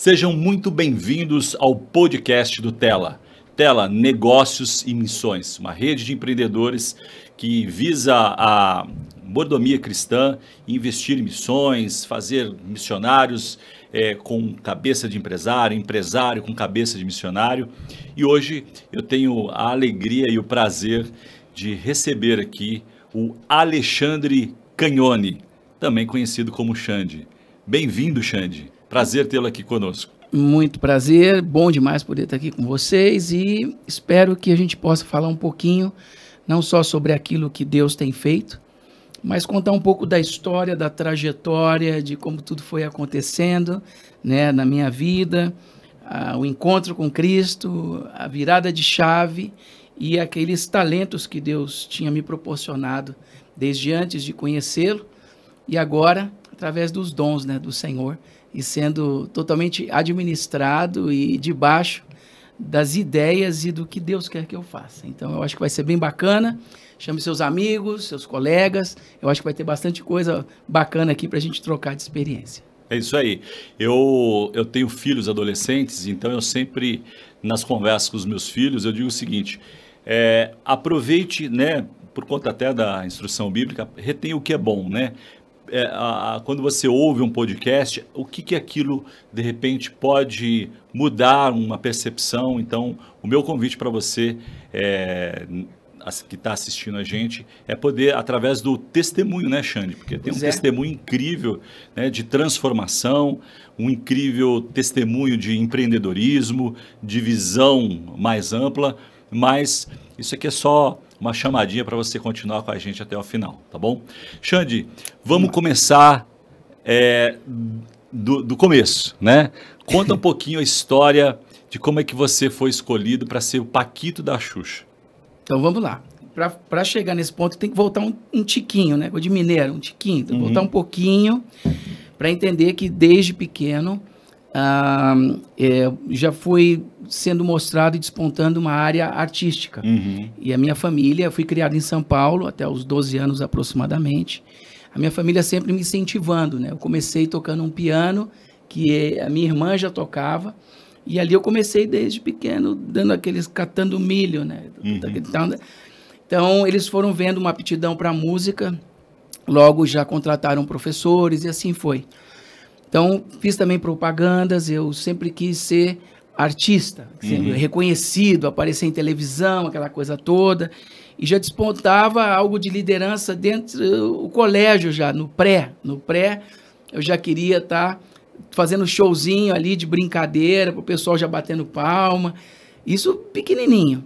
Sejam muito bem-vindos ao podcast do Tela. Tela, Negócios e Missões, uma rede de empreendedores que visa a mordomia cristã, investir em missões, fazer missionários com cabeça de empresário, empresário com cabeça de missionário. E hoje eu tenho a alegria e o prazer de receber aqui o Alexandre Cagnoni, também conhecido como Xande. Bem-vindo, Xande. Prazer tê-lo aqui conosco. Muito prazer, bom demais poder estar aqui com vocês e espero que a gente possa falar um pouquinho, não só sobre aquilo que Deus tem feito, mas contar um pouco da história, da trajetória, de como tudo foi acontecendo, né, na minha vida, o encontro com Cristo, a virada de chave e aqueles talentos que Deus tinha me proporcionado desde antes de conhecê-lo e agora, através dos dons, né, do Senhor, e sendo totalmente administrado e debaixo das ideias e do que Deus quer que eu faça. Então, eu acho que vai ser bem bacana. Chame seus amigos, seus colegas. Eu acho que vai ter bastante coisa bacana aqui para a gente trocar de experiência. É isso aí. Eu tenho filhos adolescentes, então eu sempre, nas conversas com os meus filhos, eu digo o seguinte, aproveite, né, por conta até da instrução bíblica, retenha o que é bom, né? Quando você ouve um podcast, o que aquilo, de repente, pode mudar uma percepção. Então, o meu convite para você, que está assistindo a gente, é poder, através do testemunho, né, Xande? Porque tem um testemunho incrível, né, de transformação, um incrível testemunho de empreendedorismo, de visão mais ampla, mas isso aqui é só uma chamadinha para você continuar com a gente até o final, tá bom? Xande, vamos começar do começo, né? Conta um pouquinho a história de como é que você foi escolhido para ser o Paquito da Xuxa. Então vamos lá. Para chegar nesse ponto tem que voltar um tiquinho, né? De mineiro, um tiquinho. Tem que voltar um pouquinho para entender que desde pequeno já fui sendo mostrado e despontando uma área artística. E a minha família, eu fui criado em São Paulo até os 12 anos aproximadamente. A minha família sempre me incentivando, né? Eu comecei tocando um piano que a minha irmã já tocava. E ali eu comecei desde pequeno, catando milho, né? Então, eles foram vendo uma aptidão para música, logo já contrataram professores e assim foi. Então, fiz também propagandas, eu sempre quis ser artista, reconhecido, aparecer em televisão, aquela coisa toda, e já despontava algo de liderança dentro do colégio já, no pré, eu já queria estar fazendo showzinho ali de brincadeira, para o pessoal já batendo palma, isso pequenininho.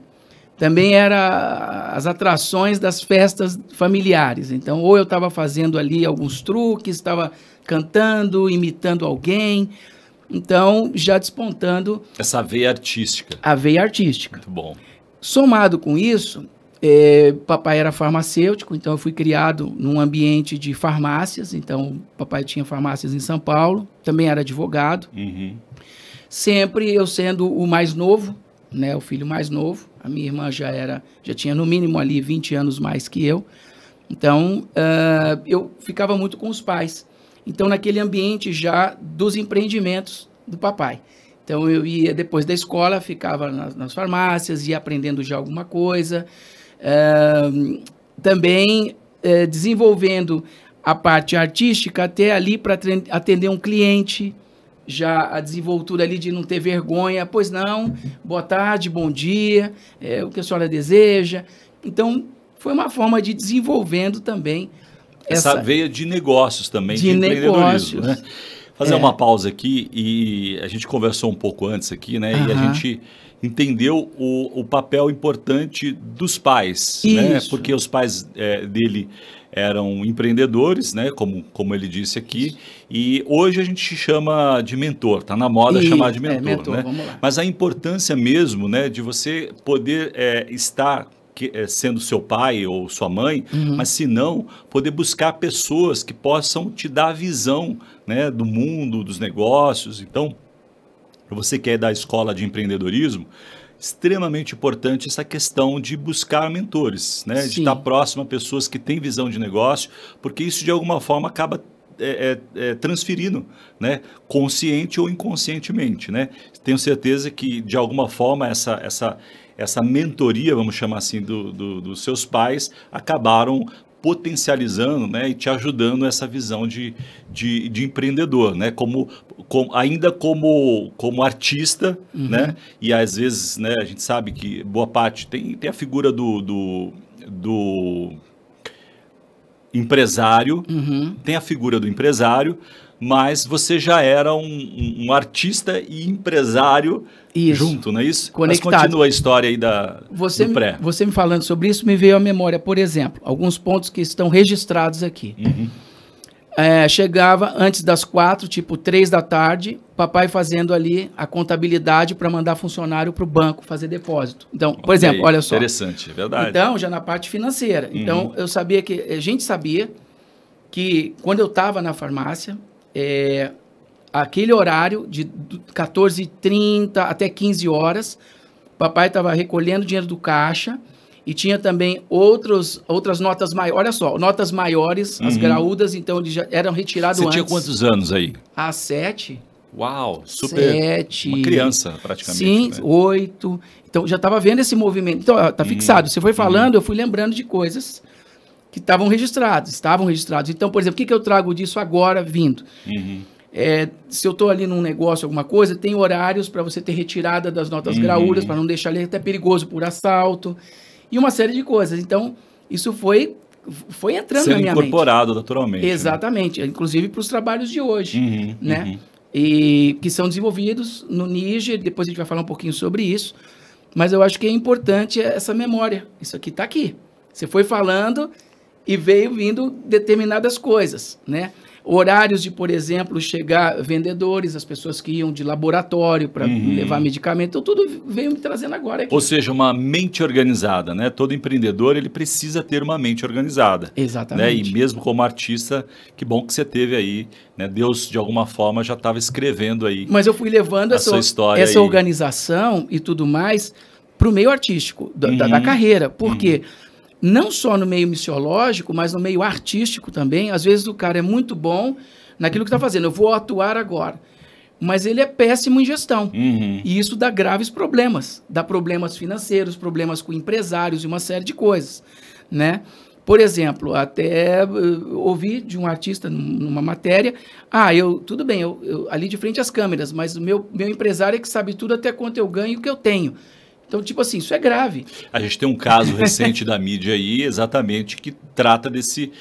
Também era as atrações das festas familiares, então ou eu estava fazendo ali alguns truques, estava cantando, imitando alguém, então já despontando... Essa veia artística. A veia artística. Muito bom. Somado com isso, papai era farmacêutico, então eu fui criado num ambiente de farmácias, então papai tinha farmácias em São Paulo, também era advogado, sempre eu sendo o mais novo, né, o filho mais novo, a minha irmã já tinha no mínimo ali 20 anos mais que eu, então eu ficava muito com os pais, então naquele ambiente já dos empreendimentos do papai. Então eu ia depois da escola, ficava nas farmácias, ia aprendendo já alguma coisa, também desenvolvendo a parte artística até ali para atender um cliente, já a desenvoltura ali de não ter vergonha, pois não, boa tarde, bom dia, o que a senhora deseja. Então foi uma forma de desenvolvendo também essa veia de negócios também, de empreendedorismo, né? Fazer uma pausa aqui, e a gente conversou um pouco antes aqui, né? E a gente entendeu o papel importante dos pais, né? Porque os pais dele eram empreendedores, né? Como ele disse aqui, e hoje a gente chama de mentor, tá na moda chamar de mentor, né? Vamos lá. Mas a importância mesmo, né, de você poder estar sendo seu pai ou sua mãe, mas se não, poder buscar pessoas que possam te dar a visão, né, do mundo, dos negócios. Então, para você que é da escola de empreendedorismo, extremamente importante essa questão de buscar mentores, né, de estar próximo a pessoas que têm visão de negócio, porque isso de alguma forma acaba transferindo, né? Consciente ou inconscientemente, né? Tenho certeza que, de alguma forma, essa mentoria, vamos chamar assim, dos seus pais, acabaram potencializando, né, e te ajudando essa visão de empreendedor, né, ainda como artista, né, e às vezes, né, a gente sabe que boa parte tem a figura do empresário, tem a figura do empresário, mas você já era um artista e empresário junto, não é isso? Conectado. Mas continua a história aí do pré. Você me falando sobre isso me veio à memória, por exemplo, alguns pontos que estão registrados aqui. Chegava antes das 4, tipo 3 da tarde, papai fazendo ali a contabilidade para mandar funcionário para o banco fazer depósito. Então, por exemplo, olha só. Interessante, é verdade. Então, já na parte financeira. Então, a gente sabia que quando eu estava na farmácia, aquele horário de 14h30 até 15 horas, papai estava recolhendo dinheiro do caixa e tinha também outras notas maiores. Olha só, notas maiores, as graúdas, então eles já eram retirados antes. Você tinha quantos anos aí? 7. Uau, super. 7. Uma criança, praticamente. Sim, né? 8. Então, já estava vendo esse movimento. Então, tá fixado. Você foi falando, eu fui lembrando de coisas que estavam registrados. Então, por exemplo, o que eu trago disso agora vindo? Se eu estou ali num negócio, alguma coisa, tem horários para você ter retirada das notas graúdas, para não deixar ali até perigoso por assalto, e uma série de coisas. Então, isso foi entrando na minha mente. Incorporado naturalmente. Exatamente, né? Inclusive para os trabalhos de hoje, né? E que são desenvolvidos no Níger, depois a gente vai falar um pouquinho sobre isso, mas eu acho que é importante essa memória. Isso aqui está aqui. Você foi falando e veio vindo determinadas coisas, né? Horários de, por exemplo, chegar vendedores, as pessoas que iam de laboratório para levar medicamento, então tudo veio me trazendo agora aqui. Ou seja, uma mente organizada, né? Todo empreendedor, ele precisa ter uma mente organizada. Exatamente. Né? E mesmo como artista, que bom que você teve aí, né? Deus, de alguma forma, já estava escrevendo aí. Mas eu fui levando essa organização e tudo mais para o meio artístico da carreira. Por quê? Não só no meio missiológico, mas no meio artístico também. Às vezes o cara é muito bom naquilo que está fazendo. Eu vou atuar agora. Mas ele é péssimo em gestão. E isso dá graves problemas. Dá problemas financeiros, problemas com empresários e uma série de coisas, né? Por exemplo, até ouvi de um artista numa matéria, tudo bem, eu ali de frente às câmeras, mas o meu empresário é que sabe tudo até quanto eu ganho e o que eu tenho. Então, tipo assim, isso é grave. A gente tem um caso recente da mídia aí, exatamente, que trata desse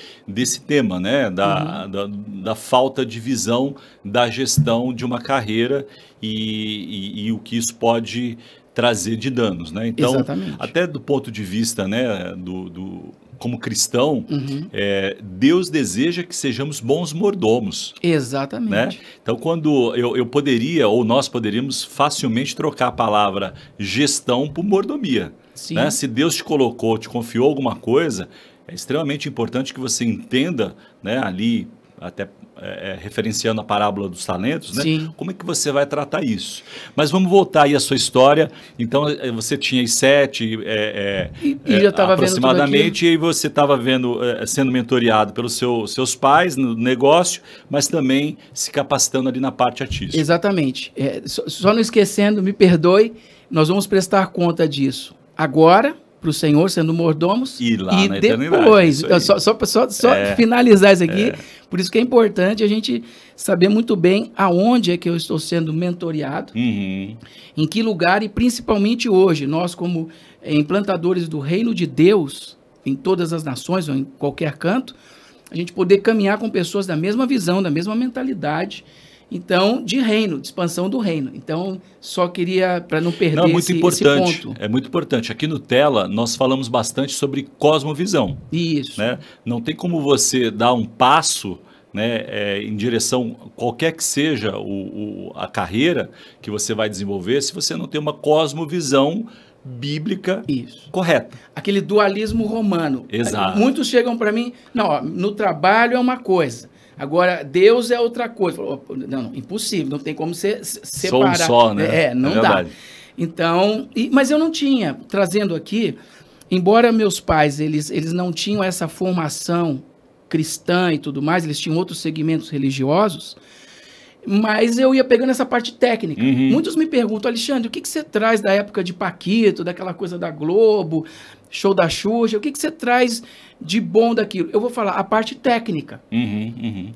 tema, né? Da falta de visão da gestão de uma carreira e o que isso pode trazer de danos, né? Então, exatamente. Até do ponto de vista, né, como cristão, Deus deseja que sejamos bons mordomos. Exatamente. Né? Então, quando eu poderia, ou nós poderíamos facilmente trocar a palavra gestão por mordomia. Né? Se Deus te colocou, te confiou alguma coisa, é extremamente importante que você entenda, né, ali, até referenciando a parábola dos talentos, né? Como é que você vai tratar isso? Mas vamos voltar aí à sua história. Então, você tinha 7 já estava aproximadamente, e você estava sendo mentoreado pelos seus pais no negócio, mas também se capacitando ali na parte artística. Exatamente. Só não esquecendo, me perdoe, nós vamos prestar conta disso agora, para o Senhor, sendo mordomos, e lá na depois, só finalizar isso aqui, por isso que é importante a gente saber muito bem aonde é que eu estou sendo mentoreado, em que lugar, e principalmente hoje, nós como implantadores do reino de Deus, em todas as nações, ou em qualquer canto, a gente poder caminhar com pessoas da mesma visão, da mesma mentalidade, então, de reino, de expansão do reino. Então, só queria, para não perder esse ponto. É muito importante. Aqui no Tela, nós falamos bastante sobre cosmovisão. Isso. Né? Não tem como você dar um passo, né, em direção, qualquer que seja a carreira que você vai desenvolver, se você não tem uma cosmovisão bíblica correta. Aquele dualismo romano. Exato. Muitos chegam para mim, não, no trabalho é uma coisa. Agora, Deus é outra coisa. Não, impossível, não tem como você separar. Sou um só, né? Não dá. Então, mas eu não tinha, trazendo aqui, embora meus pais, eles não tinham essa formação cristã e tudo mais, eles tinham outros segmentos religiosos, mas eu ia pegando essa parte técnica. Muitos me perguntam, Alexandre, o que você traz da época de Paquito, daquela coisa da Globo, show da Xuxa, o que você traz de bom daquilo? Eu vou falar a parte técnica.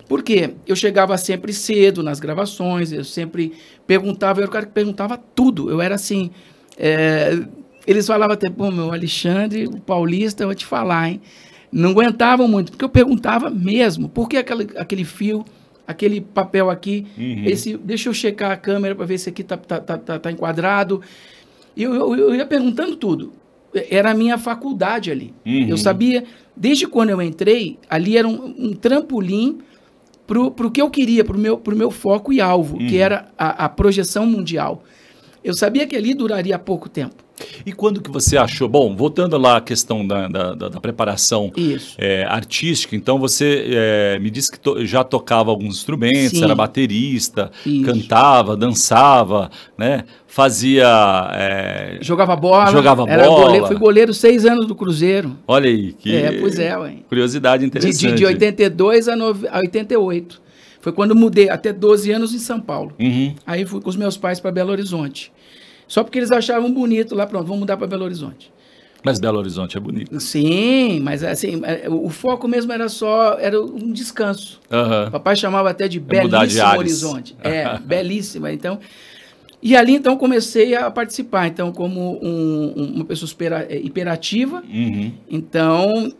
Por quê? Eu chegava sempre cedo nas gravações, eu sempre perguntava, eu era o cara que perguntava tudo. Eu era assim, eles falavam até, pô, meu Alexandre, o paulista, eu vou te falar, hein? Não aguentavam muito, porque eu perguntava mesmo, por que aquele fio, aquele papel aqui, deixa eu checar a câmera para ver se aqui tá enquadrado. Eu ia perguntando tudo. Era a minha faculdade ali. Eu sabia, desde quando eu entrei, ali era um trampolim pro que eu queria, pro meu foco e alvo, que era a projeção mundial. Eu sabia que ali duraria pouco tempo. E quando que você achou, bom, voltando lá à questão da preparação artística, então você me disse que já tocava alguns instrumentos, era baterista, cantava, dançava, né? Fazia... Jogava bola. Fui goleiro 6 anos do Cruzeiro. Olha aí, que pois é, ué. Curiosidade interessante. De 82 a 88. Foi quando mudei, até 12 anos em São Paulo. Aí fui com os meus pais para Belo Horizonte. Só porque eles achavam bonito lá, pronto, vamos mudar para Belo Horizonte. Mas Belo Horizonte é bonito. Sim, mas assim, o foco mesmo era um descanso. Papai chamava até de Belíssimo Horizonte. Belíssima. Então, e ali, então, comecei a participar. Então, como uma pessoa hiperativa. Então,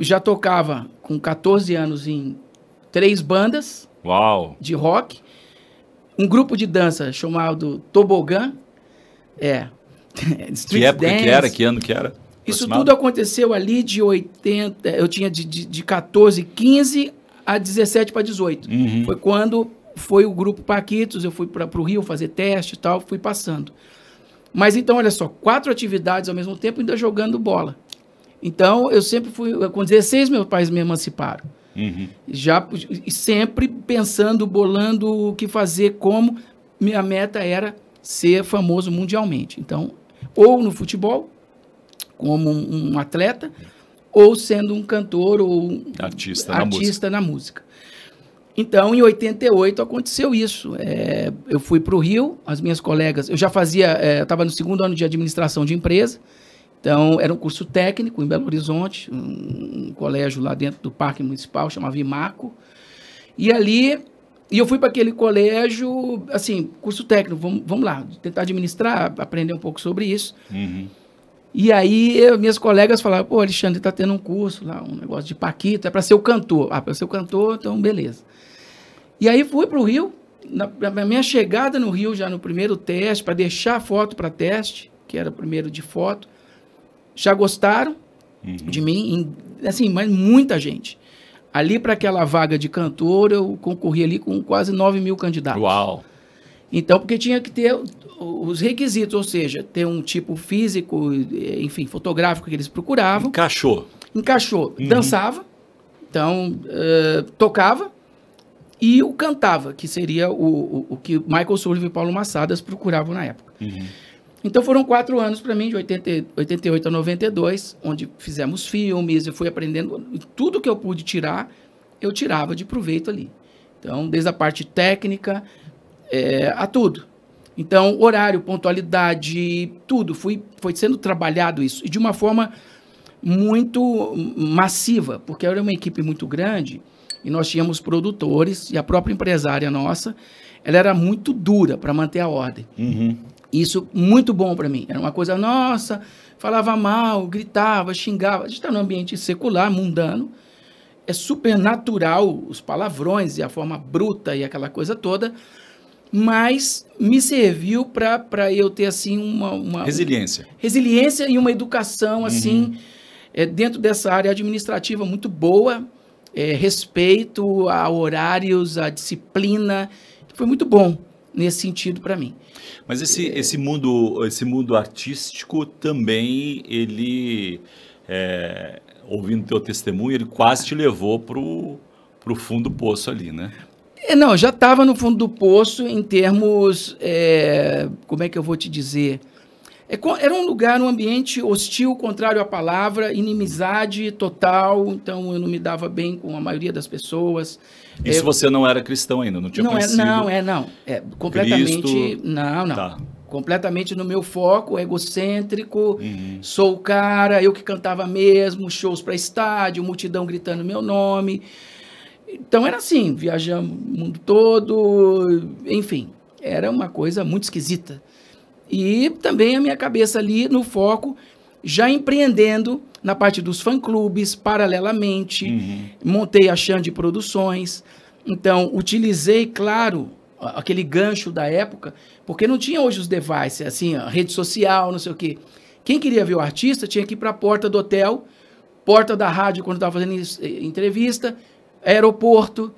já tocava com 14 anos em 3 bandas. Uau. De rock. Um grupo de dança chamado Tobogã. Que época Dance. Que era? Que ano que era? Isso tudo aconteceu ali de 80... Eu tinha de 14, 15 a 17 para 18. Foi quando foi o grupo Paquitos, eu fui para o Rio fazer teste e tal, fui passando. Mas então, olha só, 4 atividades ao mesmo tempo, ainda jogando bola. Então, eu sempre fui... Com 16, meus pais me emanciparam. Já sempre pensando, bolando o que fazer, como minha meta era ser famoso mundialmente. Então, ou no futebol, como um atleta, ou sendo um cantor ou artista na música. Então, em 88 aconteceu isso. Eu fui para o Rio, as minhas colegas, eu já fazia, eu estava no 2º ano de administração de empresa. Então, era um curso técnico em Belo Horizonte, um colégio lá dentro do Parque Municipal, chamava Imaco. E ali, eu fui para aquele colégio, assim, curso técnico, vamos lá, tentar administrar, aprender um pouco sobre isso. E aí, minhas colegas falaram, pô, Alexandre, está tendo um curso lá, um negócio de Paquito, é para ser o cantor. Para ser o cantor, então beleza. E aí, fui para o Rio, na minha chegada no Rio, já no primeiro teste, para deixar a foto para teste, que era o primeiro de foto, já gostaram de mim, assim, mas muita gente. Ali, para aquela vaga de cantor, eu concorri ali com quase 9 mil candidatos. Uau! Então, porque tinha que ter os requisitos, ou seja, ter um tipo físico, enfim, fotográfico que eles procuravam. Encaixou. Dançava, então, tocava, e o cantava, que seria o que Michael Sullivan e Paulo Massadas procuravam na época. Então, foram 4 anos para mim, de 88 a 92, onde fizemos filmes, eu fui aprendendo tudo que eu pude tirar, eu tirava de proveito ali. Então, desde a parte técnica a tudo. Então, horário, pontualidade, tudo. Foi sendo trabalhado isso. E de uma forma muito massiva, porque era uma equipe muito grande e nós tínhamos produtores e a própria empresária nossa, ela era muito dura para manter a ordem. Isso muito bom para mim. Era uma coisa, nossa, falava mal, gritava, xingava. A gente está num ambiente secular, mundano. É super natural os palavrões e a forma bruta e aquela coisa toda. Mas me serviu para eu ter, assim, uma... Resiliência. Resiliência e uma educação, assim, dentro dessa área administrativa muito boa. Respeito a horários, a disciplina. Foi muito bom nesse sentido para mim. Mas esse mundo artístico também, ele, ouvindo teu testemunho, ele quase te levou pro fundo do poço ali, né? Não, já estava no fundo do poço em termos, como é que eu vou te dizer? Era um lugar, um ambiente hostil, contrário à palavra, inimizade total, então eu não me dava bem com a maioria das pessoas. Isso você não era cristão ainda, não tinha conhecido? Não. Completamente, Cristo. não. Tá. Completamente no meu foco, egocêntrico, sou o cara, eu que cantava mesmo, shows para estádio, multidão gritando meu nome. Então era assim, viajamos o mundo todo, enfim, era uma coisa muito esquisita. E também a minha cabeça ali no foco, já empreendendo na parte dos fã-clubes, paralelamente, montei a Xande Produções, então utilizei, claro, aquele gancho da época, porque não tinha hoje os devices, assim, a rede social, não sei o quê. Quem queria ver o artista tinha que ir para a porta do hotel, porta da rádio quando estava fazendo entrevista, aeroporto,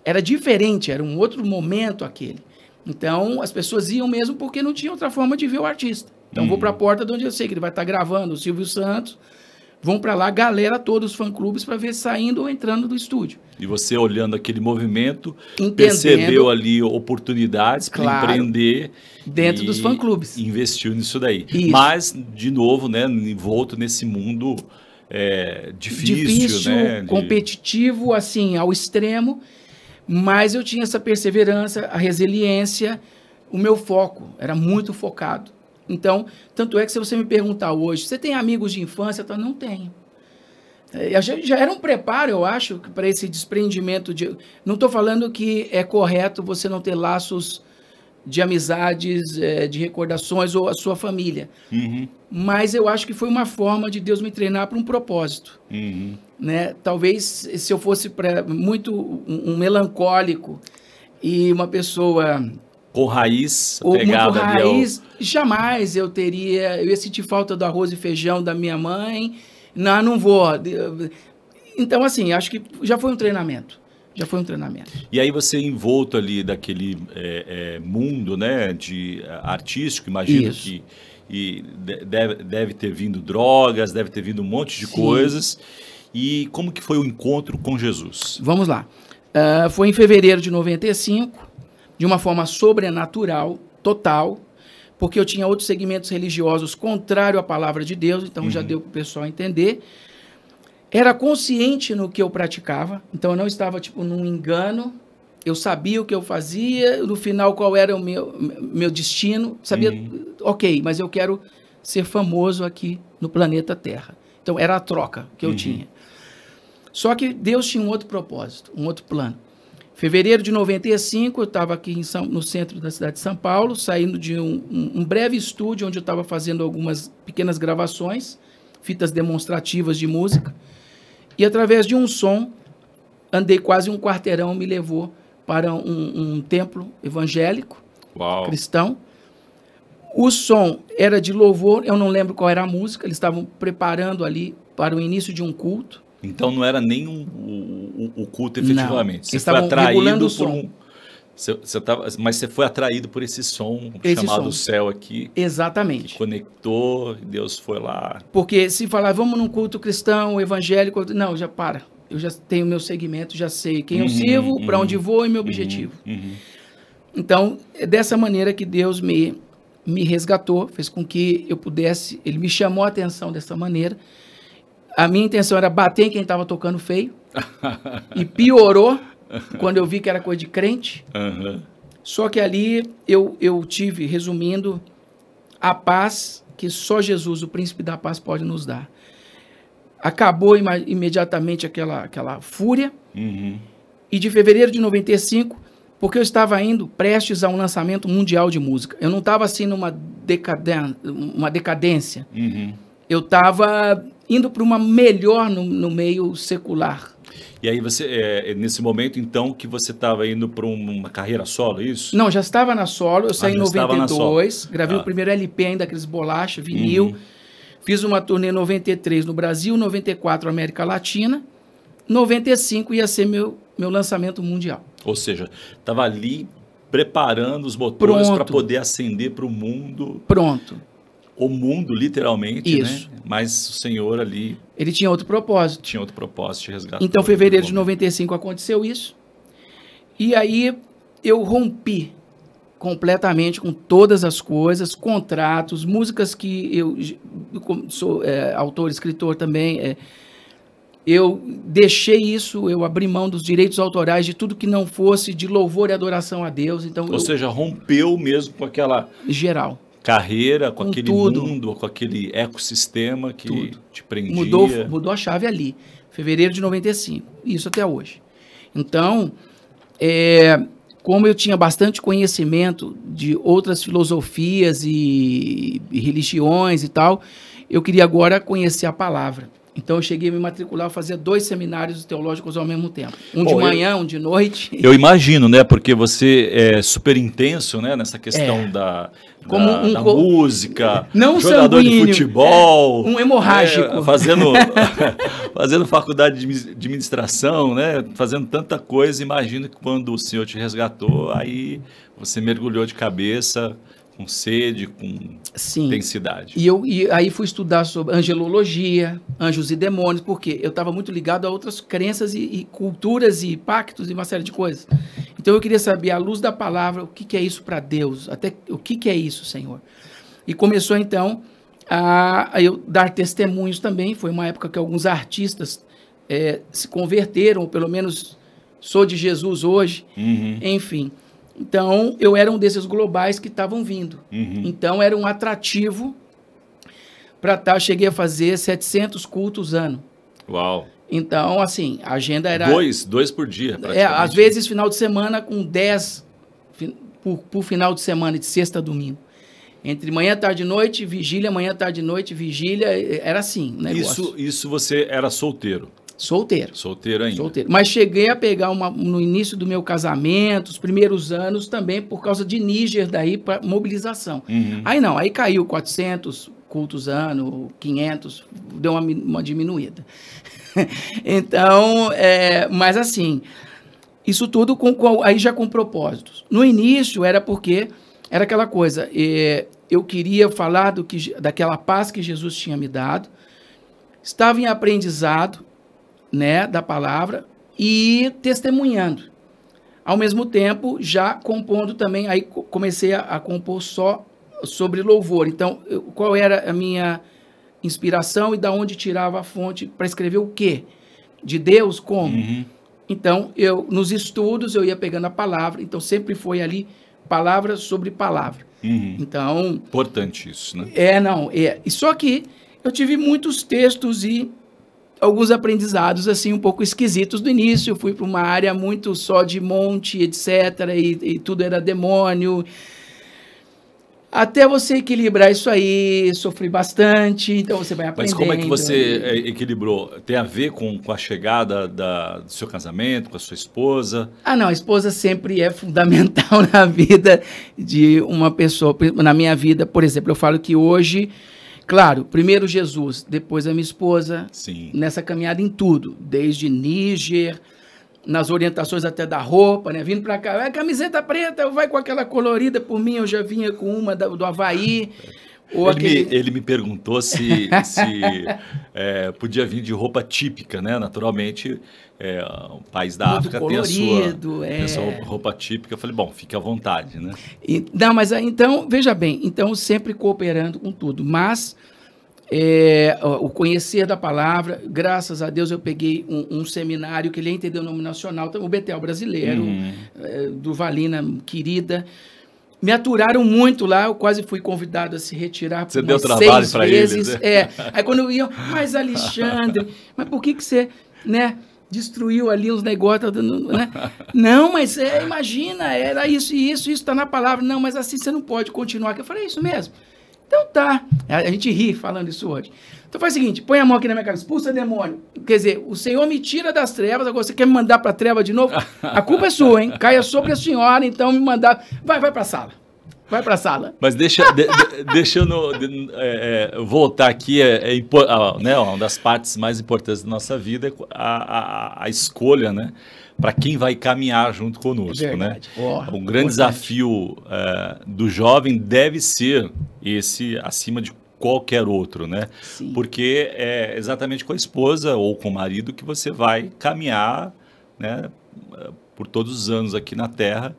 era diferente, era um outro momento aquele. Então, as pessoas iam mesmo porque não tinha outra forma de ver o artista. Então, vou para a porta de onde eu sei que ele vai estar gravando, o Silvio Santos, vão para lá, galera, todos os fã-clubes, para ver saindo ou entrando do estúdio. E você, olhando aquele movimento, percebeu ali oportunidades para empreender. Dentro dos fã-clubes. Investiu nisso daí. Isso. Mas, de novo, né, envolto nesse mundo difícil, né? Competitivo, assim, ao extremo. Mas eu tinha essa perseverança, a resiliência, o meu foco era muito focado. Então, tanto é que se você me perguntar hoje, você tem amigos de infância? Eu não tenho. Já era um preparo, eu acho, para esse desprendimento de... Não estou falando que é correto você não ter laços de amizades, de recordações ou a sua família. Mas eu acho que foi uma forma de Deus me treinar para um propósito. Né? Talvez se eu fosse muito um melancólico e uma pessoa... Com raiz, pegada muito raiz, jamais eu ia sentir falta do arroz e feijão da minha mãe. Não vou. Então, assim, acho que já foi um treinamento. E aí você envolto ali daquele mundo, né, de artístico, imagino que deve ter vindo drogas, deve ter vindo um monte de coisas. E como que foi o encontro com Jesus? Vamos lá. Foi em fevereiro de 95, de uma forma sobrenatural, total, porque eu tinha outros segmentos religiosos contrário à palavra de Deus, então já deu para o pessoal entender. Era consciente no que eu praticava, então eu não estava num engano, eu sabia o que eu fazia, no final qual era o meu destino, sabia, ok, mas eu quero ser famoso aqui no planeta Terra. Então era a troca que eu tinha. Só que Deus tinha um outro propósito, um outro plano. Fevereiro de 95, eu estava aqui no centro da cidade de São Paulo, saindo de um breve estúdio onde eu estava fazendo algumas pequenas gravações, fitas demonstrativas de música, e através de um som, andei quase um quarteirão, me levou para um templo evangélico, cristão. O som era de louvor, eu não lembro qual era a música, eles estavam preparando ali para o início de um culto. Então não era nem o culto efetivamente. Você foi atraído por mas você foi atraído por esse som chamado céu aqui. Exatamente. Que conectou, Deus foi lá. Porque se falar, vamos num culto cristão, evangélico, não, já para. Eu já tenho meu segmento, já sei quem eu sirvo, para onde vou e meu objetivo. Então, é dessa maneira que Deus me resgatou, fez com que eu pudesse, ele me chamou a atenção dessa maneira. A minha intenção era bater em quem estava tocando feio. E piorou quando eu vi que era coisa de crente. Só que ali eu tive, resumindo, a paz que só Jesus, o príncipe da paz, pode nos dar. Acabou imediatamente aquela fúria. E de fevereiro de 95, porque eu estava indo prestes a um lançamento mundial de música. Eu não estava assim numa decadência. Eu estava indo para uma melhor no meio secular. E aí você, nesse momento então, que você estava indo para uma carreira solo, é isso? Não, já estava na solo, eu saí em 92, gravei o primeiro LP ainda, aqueles bolacha, vinil, fiz uma turnê em 93 no Brasil, 94 América Latina, 95 ia ser meu lançamento mundial. Ou seja, estava ali preparando os motores para poder ascender para o mundo. Pronto. O mundo, literalmente, isso, né? Mas o Senhor ali... Ele tinha outro propósito. Tinha outro propósito de resgatar. Então, fevereiro de 95 aconteceu isso. E aí eu rompi completamente com todas as coisas, contratos, músicas que eu sou autor, escritor também, eu deixei isso, eu abri mão dos direitos autorais, de tudo que não fosse de louvor e adoração a Deus. Então, ou seja, rompeu mesmo com aquela geral carreira, com aquele tudo, mundo, com aquele ecossistema que tudo. te prendia. Mudou a chave ali, fevereiro de 95, isso até hoje. Então, como eu tinha bastante conhecimento de outras filosofias e religiões e tal, eu queria agora conhecer a palavra. Então, eu cheguei a me matricular, fazer 2 seminários teológicos ao mesmo tempo. Um de manhã, um de noite. Eu imagino, né? Porque você é super intenso, né? Nessa questão da música, não jogador sanguíneo, de futebol. Um hemorrágico. Fazendo faculdade de administração, né? Fazendo tanta coisa. Imagino que quando o Senhor te resgatou, aí você mergulhou de cabeça, com sede, com intensidade. E aí fui estudar sobre angelologia, anjos e demônios, porque eu estava muito ligado a outras crenças e culturas e pactos e uma série de coisas. Então eu queria saber, à luz da palavra, o que é isso para Deus, até o que é isso, Senhor. E começou então a eu dar testemunhos também. Foi uma época que alguns artistas se converteram, ou pelo menos sou de Jesus hoje, enfim. Então, eu era um desses globais que estavam vindo. Então, era um atrativo para estar. Cheguei a fazer 700 cultos ano. Uau! Então, assim, a agenda era... Dois por dia, praticamente. Às vezes, final de semana, com 10 por final de semana, de sexta a domingo. Entre manhã, tarde e noite, vigília, manhã, tarde e noite, vigília. Era assim o negócio. Isso você era solteiro? Solteiro. Solteiro ainda. Solteiro. Mas cheguei a pegar no início do meu casamento, os primeiros anos também, por causa de Níger, daí para mobilização. Aí não, aí caiu 400 cultos ano, 500, deu uma diminuída. Então, mas assim, isso tudo aí já com propósitos. No início era porque, era aquela coisa, eu queria falar daquela paz que Jesus tinha me dado, estava em aprendizado, né, da palavra, e testemunhando. Ao mesmo tempo, já compondo também, aí comecei a compor só sobre louvor. Então, qual era a minha inspiração e da onde tirava a fonte para escrever o quê? De Deus, como? Então, nos estudos, eu ia pegando a palavra, então sempre foi ali palavra sobre palavra. Então... Importante isso, né? E só que eu tive muitos textos e alguns aprendizados, assim, um pouco esquisitos do início. Eu fui para uma área muito só de monte, etc., e tudo era demônio. Até você equilibrar isso aí, sofri bastante, então você vai aprendendo. Mas como é que você equilibrou? Tem a ver com a chegada do seu casamento, com a sua esposa? Não, a esposa sempre é fundamental na vida de uma pessoa. Na minha vida, por exemplo, eu falo que hoje... Claro, primeiro Jesus, depois a minha esposa, nessa caminhada em tudo, desde Níger, nas orientações até da roupa, né? Vindo para cá, camiseta preta, vai com aquela colorida, por mim eu já vinha com uma do Havaí. Ele me perguntou se podia vir de roupa típica, né? Naturalmente, o país da África colorido, tem a sua roupa típica. Eu falei, bom, fique à vontade, né? Mas então, veja bem, então sempre cooperando com tudo, mas o conhecer da palavra, graças a Deus eu peguei um seminário que ele é interdenominacional, o Betel brasileiro, do Valina, querida. Me aturaram muito lá, eu quase fui convidado a se retirar por deu trabalho 6 para vezes. Eles, né? Aí quando eu ia, mas Alexandre, mas por que você, né, destruiu ali os negócios, né? Não, mas imagina, era isso e isso está na palavra. Não, mas assim você não pode continuar. Eu falei, é isso mesmo? Então tá. A gente ri falando isso hoje. Então faz o seguinte, põe a mão aqui na minha cabeça, expulsa demônio. Quer dizer, o Senhor me tira das trevas, agora você quer me mandar para a treva de novo? A culpa é sua, hein? Caia sobre a senhora, então me mandar... Vai para a sala. Vai para a sala. Mas deixa eu voltar aqui, né, uma das partes mais importantes da nossa vida é a escolha, né? Para quem vai caminhar junto conosco, né? Um grande desafio do jovem deve ser esse, acima de qualquer outro, né? Sim. Porque é exatamente com a esposa ou com o marido que você vai caminhar, né, por todos os anos aqui na Terra.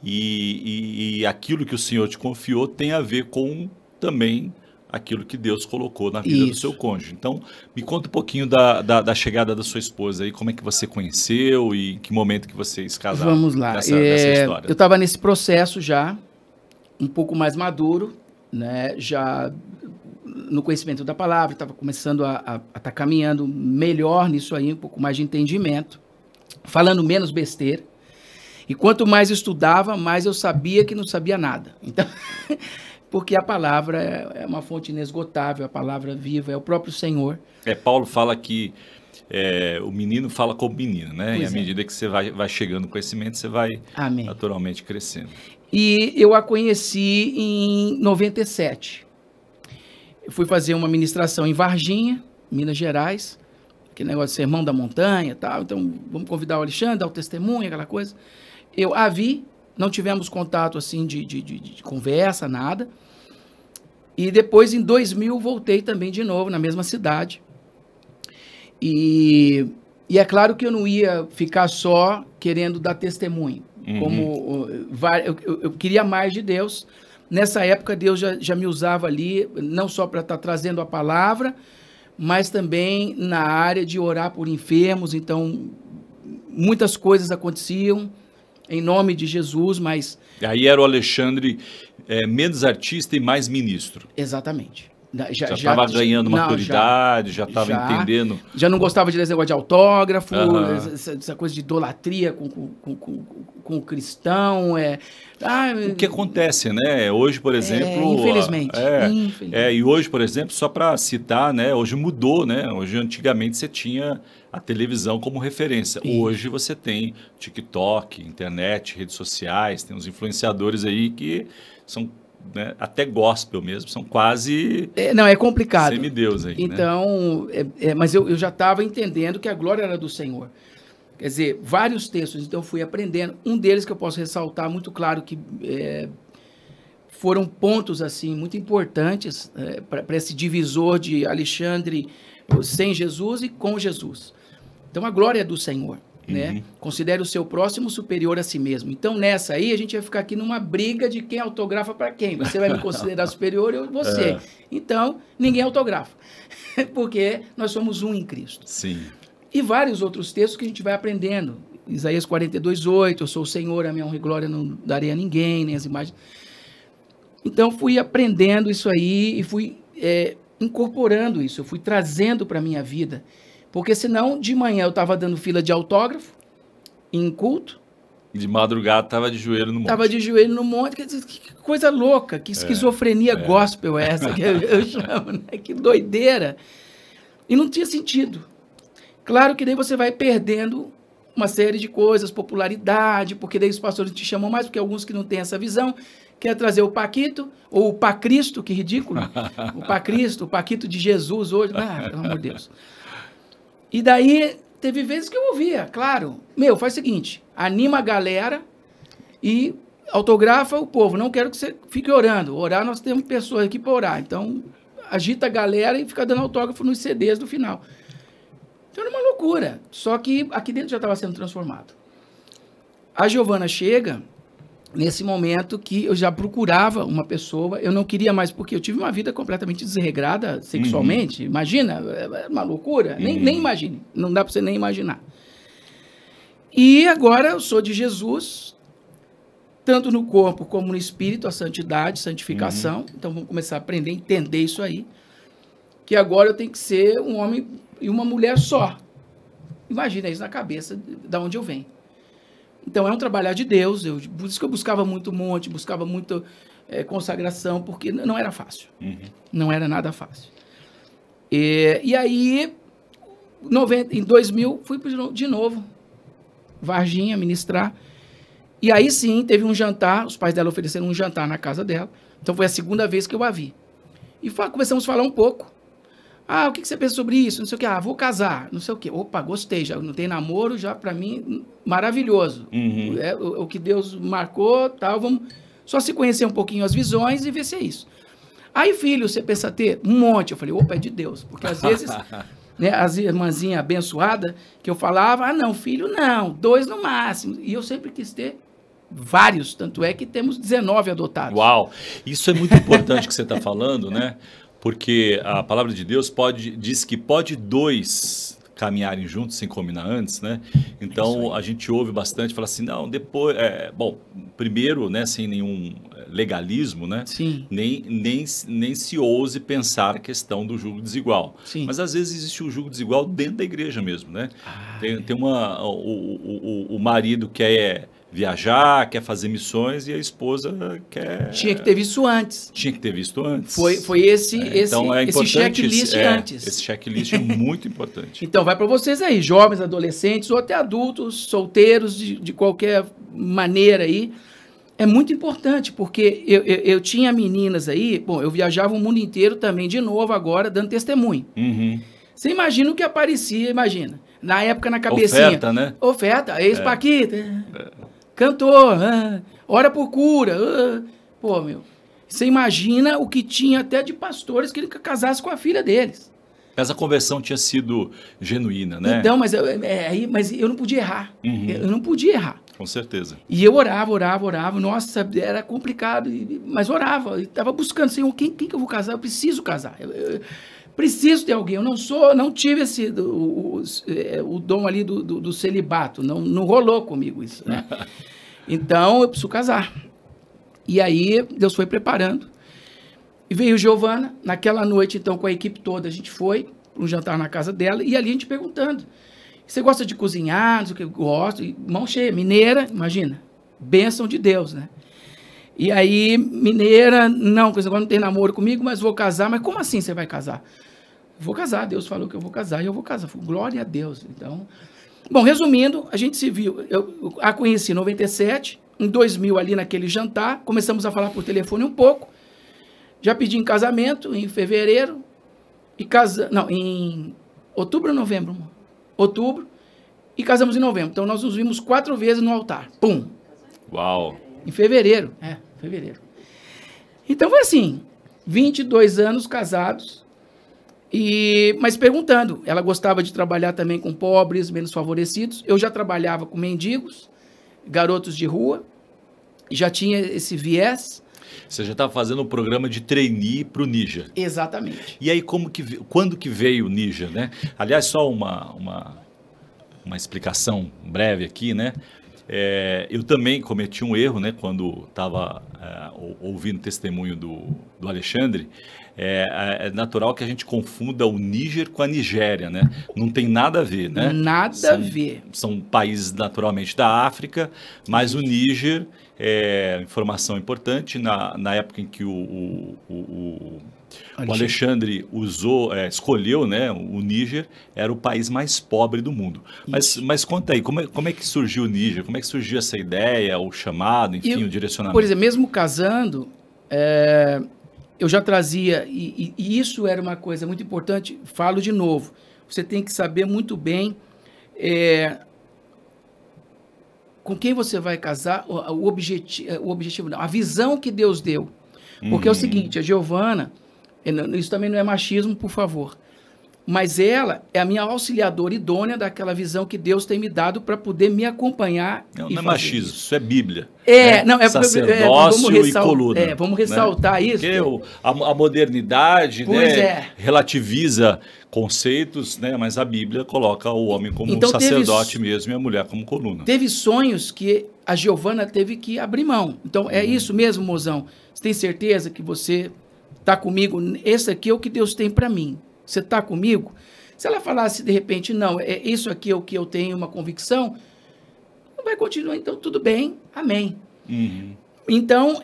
e aquilo que o Senhor te confiou tem a ver com também aquilo que Deus colocou na vida do seu cônjuge. Então, me conta um pouquinho da chegada da sua esposa aí, como é que você conheceu e em que momento que vocês casaram. Vamos lá. Nessa história. Eu estava nesse processo já, um pouco mais maduro, né? Já no conhecimento da palavra, estava começando a estar caminhando melhor nisso aí, um pouco mais de entendimento, falando menos besteira. E quanto mais eu estudava, mais eu sabia que não sabia nada. Então, porque a palavra é uma fonte inesgotável, a palavra viva, é o próprio Senhor. Paulo fala que o menino fala com o menino, né? Pois e à medida que você vai chegando no conhecimento, você vai naturalmente crescendo. E eu a conheci em 97. Eu fui fazer uma ministração em Varginha, Minas Gerais, aquele negócio de sermão da montanha e tal. Então, vamos convidar o Alexandre, dar o testemunho, aquela coisa. Eu a vi, não tivemos contato assim de conversa, nada. E depois, em 2000, voltei também de novo, na mesma cidade. E é claro que eu não ia ficar só querendo dar testemunho. Como eu queria mais de Deus. Nessa época, Deus já me usava ali, não só para estar trazendo a palavra, mas também na área de orar por enfermos. Então, muitas coisas aconteciam em nome de Jesus, mas... Aí era o Alexandre menos artista e mais ministro. Exatamente. Já estava ganhando maturidade, já estava entendendo. Já não gostava de ler esse negócio de autógrafo, essa coisa de idolatria com o cristão. O que acontece, né? Hoje, por exemplo... Infelizmente. E hoje, por exemplo, só para citar, né? Hoje mudou, né? Hoje, antigamente, você tinha a televisão como referência. Isso. Hoje você tem TikTok, internet, redes sociais, tem uns influenciadores aí que são... né, até gospel mesmo, são quase... é complicado. Semideus aí, então, né? Mas eu já estava entendendo que a glória era do Senhor. Quer dizer, vários textos, então eu fui aprendendo. Um deles que eu posso ressaltar, muito claro que foram pontos assim muito importantes para esse divisor de Alexandre sem Jesus e com Jesus. Então, a glória é do Senhor. Né? Considere o seu próximo superior a si mesmo. Então, nessa aí, a gente vai ficar aqui numa briga de quem autografa para quem. Você vai me considerar superior, eu você. Então, ninguém autografa. Porque nós somos um em Cristo. Sim. E vários outros textos que a gente vai aprendendo. Isaías 42:8, eu sou o Senhor, a minha honra e glória não darei a ninguém, nem as imagens. Então, fui aprendendo isso aí e fui incorporando isso, eu fui trazendo para a minha vida. Porque senão, de manhã eu estava dando fila de autógrafo, em culto. De madrugada estava de joelho no monte. Estava de joelho no monte. Que coisa louca, que esquizofrenia gospel é essa que eu chamo, né? Que doideira. E não tinha sentido. Claro que daí você vai perdendo uma série de coisas, popularidade, porque daí os pastores te chamam mais, porque alguns que não têm essa visão, quer trazer o Paquito, ou o Pacristo, que ridículo. O Pacristo, o Paquito de Jesus hoje. Pelo amor de Deus. E daí, teve vezes que eu ouvia, claro. Faz o seguinte, anima a galera e autografa o povo. Não quero que você fique orando. Orar, nós temos pessoas aqui para orar. Então, agita a galera e fica dando autógrafo nos CDs do final. Então, era uma loucura. Só que aqui dentro já estava sendo transformado. A Giovana chega nesse momento que eu já procurava uma pessoa, eu não queria mais, porque eu tive uma vida completamente desregrada sexualmente, imagina, é uma loucura, nem imagine, não dá para você nem imaginar. E agora eu sou de Jesus, tanto no corpo como no espírito, a santidade, santificação, então vamos começar a aprender, entender isso aí, que agora eu tenho que ser um homem e uma mulher só. Imagina isso na cabeça de onde eu venho. Então, é um trabalhar de Deus, por isso que eu buscava muito monte, buscava muito consagração, porque não era fácil. Não era nada fácil. E aí, em 2000, fui de novo, Varginha, ministrar. E aí sim, teve um jantar, os pais dela ofereceram um jantar na casa dela. Então, foi a segunda vez que eu a vi. E começamos a falar um pouco. O que você pensa sobre isso? Não sei o que. Vou casar, não sei o que. Opa, gostei, já não tem namoro, já para mim, maravilhoso. É o que Deus marcou, tal, vamos só se conhecer um pouquinho as visões e ver se é isso. Aí, filho, você pensa ter? Um monte. Eu falei, opa, é de Deus. Porque às vezes, né, as irmãzinhas abençoadas, que eu falava, não, filho, não, 2 no máximo. E eu sempre quis ter vários, tanto é que temos 19 adotados. Uau! Isso é muito importante que você está falando, né? Porque a palavra de Deus diz que pode 2 caminharem juntos sem combinar antes, né? Então a gente ouve bastante, fala assim, não, depois, bom, primeiro, né, sem nenhum legalismo, né? Sim. Nem se ouse pensar a questão do julgo desigual. Sim. Mas às vezes existe o julgo desigual dentro da igreja mesmo, né? Tem o marido quer viajar, quer fazer missões e a esposa quer... Tinha que ter visto antes. Tinha que ter visto antes. Foi esse checklist antes. Esse checklist é muito importante. Então vai para vocês aí, jovens, adolescentes ou até adultos, solteiros, de qualquer maneira aí. É muito importante, porque eu tinha meninas aí, bom, eu viajava o mundo inteiro também, de novo agora, dando testemunho. Uhum. Você imagina o que aparecia, imagina. Na época, na cabecinha. Oferta, né? Oferta, ex-paquita, cantor, ora por cura. Pô, meu, você imagina o que tinha até de pastores que ele casasse com a filha deles. Mas a conversão tinha sido genuína, né? Então, mas eu não podia errar. Uhum. Eu não podia errar. Com certeza. E eu orava. Nossa, era complicado, mas orava. Estava buscando, Senhor, quem que eu vou casar? Eu preciso casar. Eu preciso ter alguém. Eu não tive o dom ali do celibato. Não rolou comigo isso, né? Então, eu preciso casar. E aí, Deus foi preparando. E veio Giovana, naquela noite, então, com a equipe toda, a gente foi para um jantar na casa dela, e ali a gente perguntando, você gosta de cozinhar? Não sei o que eu gosto. E mão cheia, mineira, imagina, bênção de Deus, né? E aí, mineira, não, agora não tem namoro comigo, mas vou casar. Mas como assim você vai casar? Vou casar, Deus falou que eu vou casar, e eu vou casar. Glória a Deus. Então, bom, resumindo, a gente se viu, eu a conheci em 97, em 2000 ali naquele jantar, começamos a falar por telefone um pouco, já pedi em casamento em fevereiro, em outubro ou novembro? Outubro, e casamos em novembro. Então, nós nos vimos 4 vezes no altar. Pum! Uau! Em fevereiro. Fevereiro. Então, foi assim, 22 anos casados, mas perguntando. Ela gostava de trabalhar também com pobres, menos favorecidos. Eu já trabalhava com mendigos, garotos de rua, já tinha esse viés. Você já estava fazendo um programa de trainee para o Níger. Exatamente. E aí, quando que veio o Níger, né? Aliás, só uma explicação breve aqui, né? Eu também cometi um erro, né? Quando estava ouvindo o testemunho do Alexandre. É natural que a gente confunda o Níger com a Nigéria, né? Não tem nada a ver, né? Nada a ver. São países naturalmente da África, mas o Níger, informação importante, na época em que o Alexandre escolheu, né, o Níger, era o país mais pobre do mundo. Mas conta aí, como é que surgiu o Níger? Como é que surgiu essa ideia, o chamado, enfim, o direcionamento? Por exemplo, mesmo casando, eu já trazia, e isso era uma coisa muito importante, falo de novo, você tem que saber muito bem com quem você vai casar, o objetivo não, a visão que Deus deu. Porque é o seguinte, a Giovana, isso também não é machismo, por favor, mas ela é a minha auxiliadora idônea daquela visão que Deus tem me dado para poder me acompanhar. Não é machismo, isso é Bíblia. Sacerdócio e coluna. Vamos ressaltar, né? Isso. Porque a modernidade, né, relativiza conceitos, né, mas a Bíblia coloca o homem como um sacerdote mesmo e a mulher como coluna. Teve sonhos que a Giovana teve que abrir mão. Então, é isso mesmo, mozão. Você tem certeza que você está comigo? Esse aqui é o que Deus tem para mim. Você está comigo? Se ela falasse de repente, não, isso aqui é o que eu tenho uma convicção, não vai continuar, então tudo bem, amém. Então,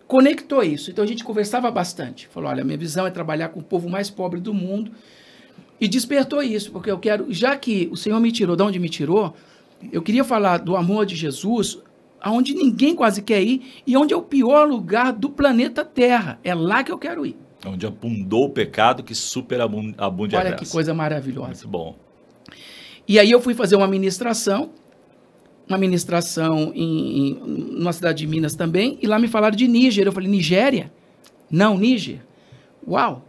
conectou isso. Então a gente conversava bastante. Falou, olha, minha visão é trabalhar com o povo mais pobre do mundo. E despertou isso, porque eu quero, já que o Senhor me tirou de onde me tirou, eu queria falar do amor de Jesus, aonde ninguém quase quer ir, e onde é o pior lugar do planeta Terra. É lá que eu quero ir. Onde abundou o pecado que superabunde a graça. Olha que coisa maravilhosa. Muito bom. E aí eu fui fazer uma ministração numa cidade de Minas também, e lá me falaram de Níger. Eu falei, Nigéria? Não, Níger. Uau!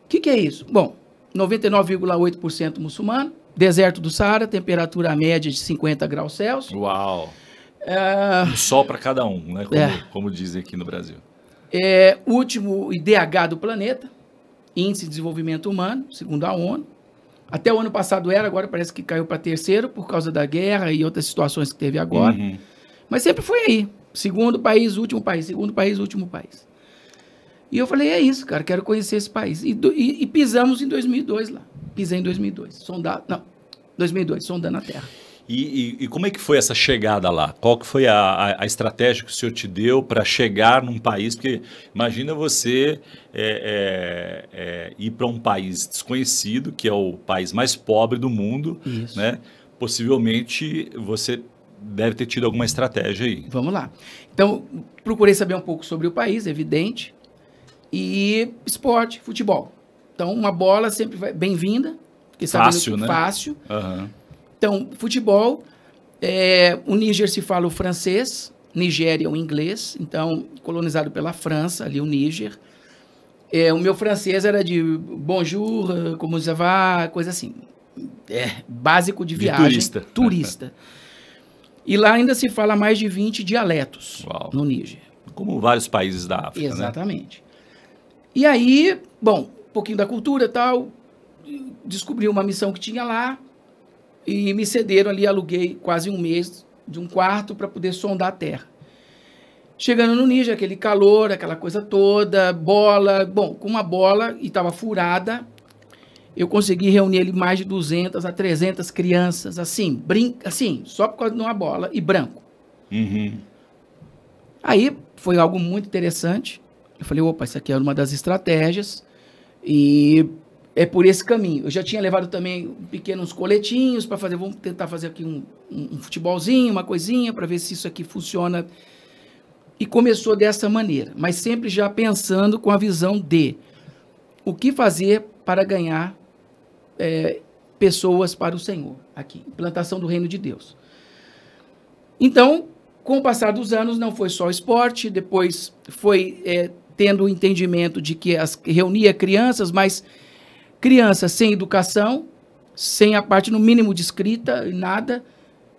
O que é isso? Bom, 99,8% muçulmano, deserto do Saara, temperatura média de 50 graus Celsius. Uau! Um sol para cada um, né? Como dizem aqui no Brasil. O último IDH do planeta, Índice de Desenvolvimento Humano, segundo a ONU. Até o ano passado agora parece que caiu para terceiro por causa da guerra e outras situações que teve agora. Uhum. Mas sempre foi aí. Segundo país, último país. Segundo país, último país. E eu falei, é isso, cara, quero conhecer esse país. E pisamos em 2002 lá. Pisei em 2002. 2002, sondando a Terra. E como é que foi essa chegada lá? Qual que foi a estratégia que o senhor te deu para chegar num país? Porque imagina você ir para um país desconhecido, que é o país mais pobre do mundo, Isso. Né? Possivelmente você deve ter tido alguma estratégia aí. Vamos lá. Então, procurei saber um pouco sobre o país, evidente, e esporte, futebol. Então, uma bola sempre vai bem-vinda. Fácil, né? Fácil. Uhum. Então, futebol, o Níger se fala o francês, Nigéria o inglês, então, colonizado pela França, ali o Níger. O meu francês era de bonjour, como ça va, coisa assim. Básico de viagem. Turista. E lá ainda se fala mais de 20 dialetos. Uau. No Níger. Como vários países da África, exatamente. Né? E aí, bom, um pouquinho da cultura e tal, descobri uma missão que tinha lá, e me cederam ali, aluguei quase um mês de um quarto para poder sondar a terra. Chegando no Níger, aquele calor, aquela coisa toda, bola. Bom, com uma bola, e estava furada, eu consegui reunir ali mais de 200 a 300 crianças, assim, só por causa de uma bola, e branco. Uhum. Aí foi algo muito interessante. Eu falei, opa, isso aqui é uma das estratégias, e é por esse caminho. Eu já tinha levado também pequenos coletinhos para fazer, vamos tentar fazer aqui um futebolzinho, uma coisinha, para ver se isso aqui funciona. E começou dessa maneira, mas sempre já pensando com a visão de o que fazer para ganhar pessoas para o Senhor, aqui, implantação do reino de Deus. Então, com o passar dos anos, não foi só esporte, depois foi tendo o entendimento de que reunia crianças, mas crianças sem educação, sem a parte no mínimo de escrita, nada,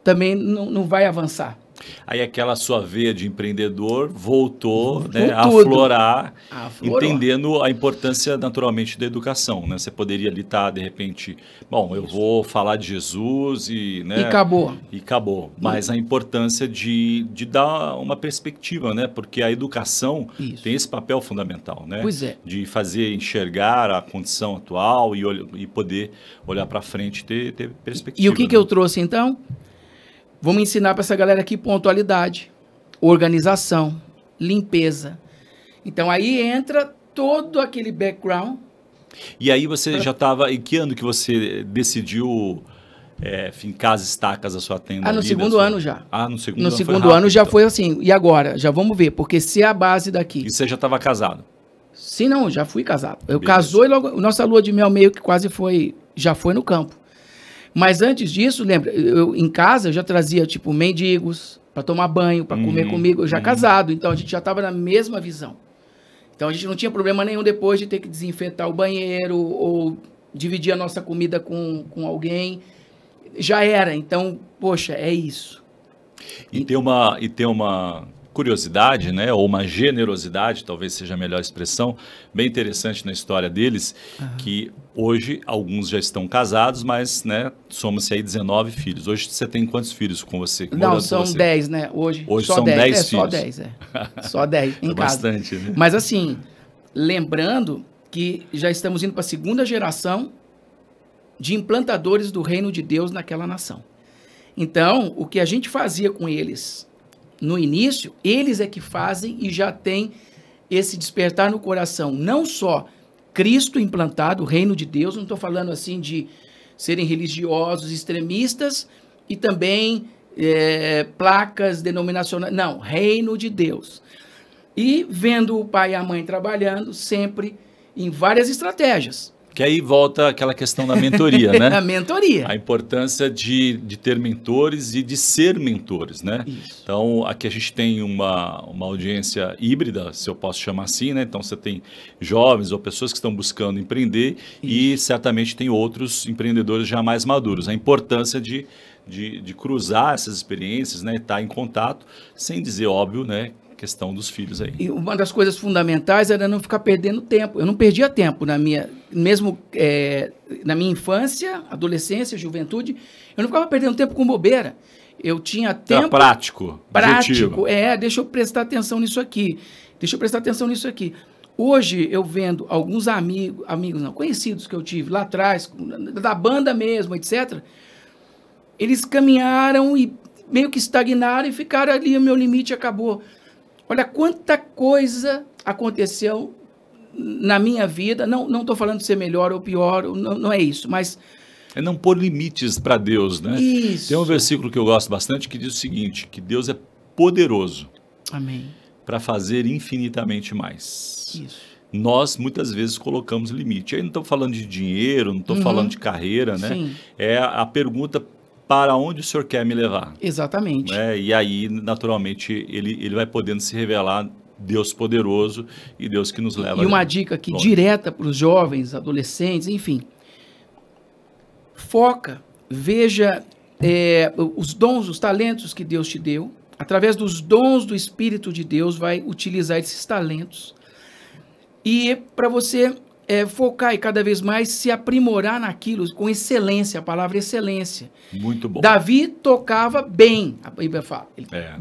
também não vai avançar. Aí aquela sua veia de empreendedor voltou, né, a aflorar, entendendo a importância naturalmente da educação, né? Você poderia ali estar, de repente, bom, eu vou falar de Jesus e... Né, e acabou. Mas a importância de dar uma perspectiva, né? Porque a educação tem esse papel fundamental, né? Pois é. De fazer enxergar a condição atual e poder olhar para frente e ter perspectiva. E o que eu trouxe, então? Vamos ensinar para essa galera aqui pontualidade, organização, limpeza. Então, aí entra todo aquele background. E aí você já estava... Em que ano que você decidiu fincar as estacas da sua tenda? No segundo ano já. No segundo ano. No segundo ano já foi assim. E agora? Já vamos ver, porque se é a base daqui... E você já estava casado? Sim, não, já fui casado. Eu casou e logo... Nossa lua de mel meio que quase foi... Já foi no campo. Mas antes disso, lembra, em casa eu já trazia, tipo, mendigos para tomar banho, para comer comigo, eu já casado, então a gente já estava na mesma visão. Então a gente não tinha problema nenhum depois de ter que desinfetar o banheiro ou dividir a nossa comida com alguém. Já era, então, poxa, é isso. E tem uma curiosidade, né, ou uma generosidade, talvez seja a melhor expressão, bem interessante na história deles, que hoje alguns já estão casados, mas, né, soma-se aí 19 filhos. Hoje você tem quantos filhos com você? Não, são 10, né? Hoje só são 10 filhos. Só 10, Só 10 em casa. Bastante, né? Mas assim, lembrando que já estamos indo para a segunda geração de implantadores do reino de Deus naquela nação. Então, o que a gente fazia com eles no início, eles é que fazem e já tem esse despertar no coração, não só Cristo implantado, o reino de Deus, não estou falando assim de serem religiosos, extremistas e também placas denominacionais, não, reino de Deus. E vendo o pai e a mãe trabalhando sempre em várias estratégias. Que aí volta aquela questão da mentoria, né? A mentoria. A importância de ter mentores e de ser mentores, né? Isso. Então, aqui a gente tem uma audiência híbrida, se eu posso chamar assim, né? Então, você tem jovens ou pessoas que estão buscando empreender e certamente tem outros empreendedores já mais maduros. A importância de cruzar essas experiências, né? Estar em contato, sem dizer, óbvio, né? Questão dos filhos aí. E uma das coisas fundamentais era não ficar perdendo tempo. Eu não perdia tempo na minha infância, adolescência, juventude, eu não ficava perdendo tempo com bobeira. Eu tinha tempo... Era prático. Prático, deixa eu prestar atenção nisso aqui. Hoje eu vendo alguns conhecidos que eu tive lá atrás, da banda mesmo, etc., eles caminharam e meio que estagnaram e ficaram ali, o meu limite acabou. Olha quanta coisa aconteceu na minha vida. Não estou falando de ser melhor ou pior, não é isso, mas... É não pôr limites para Deus, né? Isso. Tem um versículo que eu gosto bastante que diz o seguinte, que Deus é poderoso. Amém. Para fazer infinitamente mais. Isso. Nós, muitas vezes, colocamos limite. Aí não estou falando de dinheiro, não estou falando de carreira, né? Sim. É a pergunta... Para onde o Senhor quer me levar? Exatamente. E aí, naturalmente, ele vai podendo se revelar Deus poderoso e Deus que nos leva. E uma dica aqui direta para os jovens, adolescentes, enfim. Foca, veja os dons, os talentos que Deus te deu. Através dos dons do Espírito de Deus, vai utilizar esses talentos. E para você... focar e cada vez mais se aprimorar naquilo com excelência, a palavra excelência. Muito bom. Davi tocava bem, a Bíblia fala.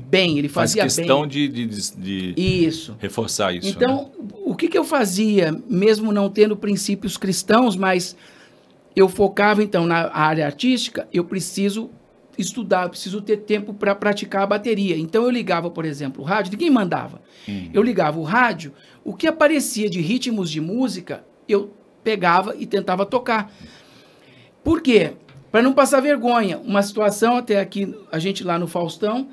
Bem, ele fazia bem. Faz questão de isso. Reforçar isso. Então, o que eu fazia, mesmo não tendo princípios cristãos, mas eu focava então na área artística, eu preciso estudar, eu preciso ter tempo para praticar a bateria. Então eu ligava, por exemplo, o rádio, ninguém mandava. Eu ligava o rádio, o que aparecia de ritmos de música, eu pegava e tentava tocar. Por quê? Para não passar vergonha. Uma situação, até aqui, a gente lá no Faustão,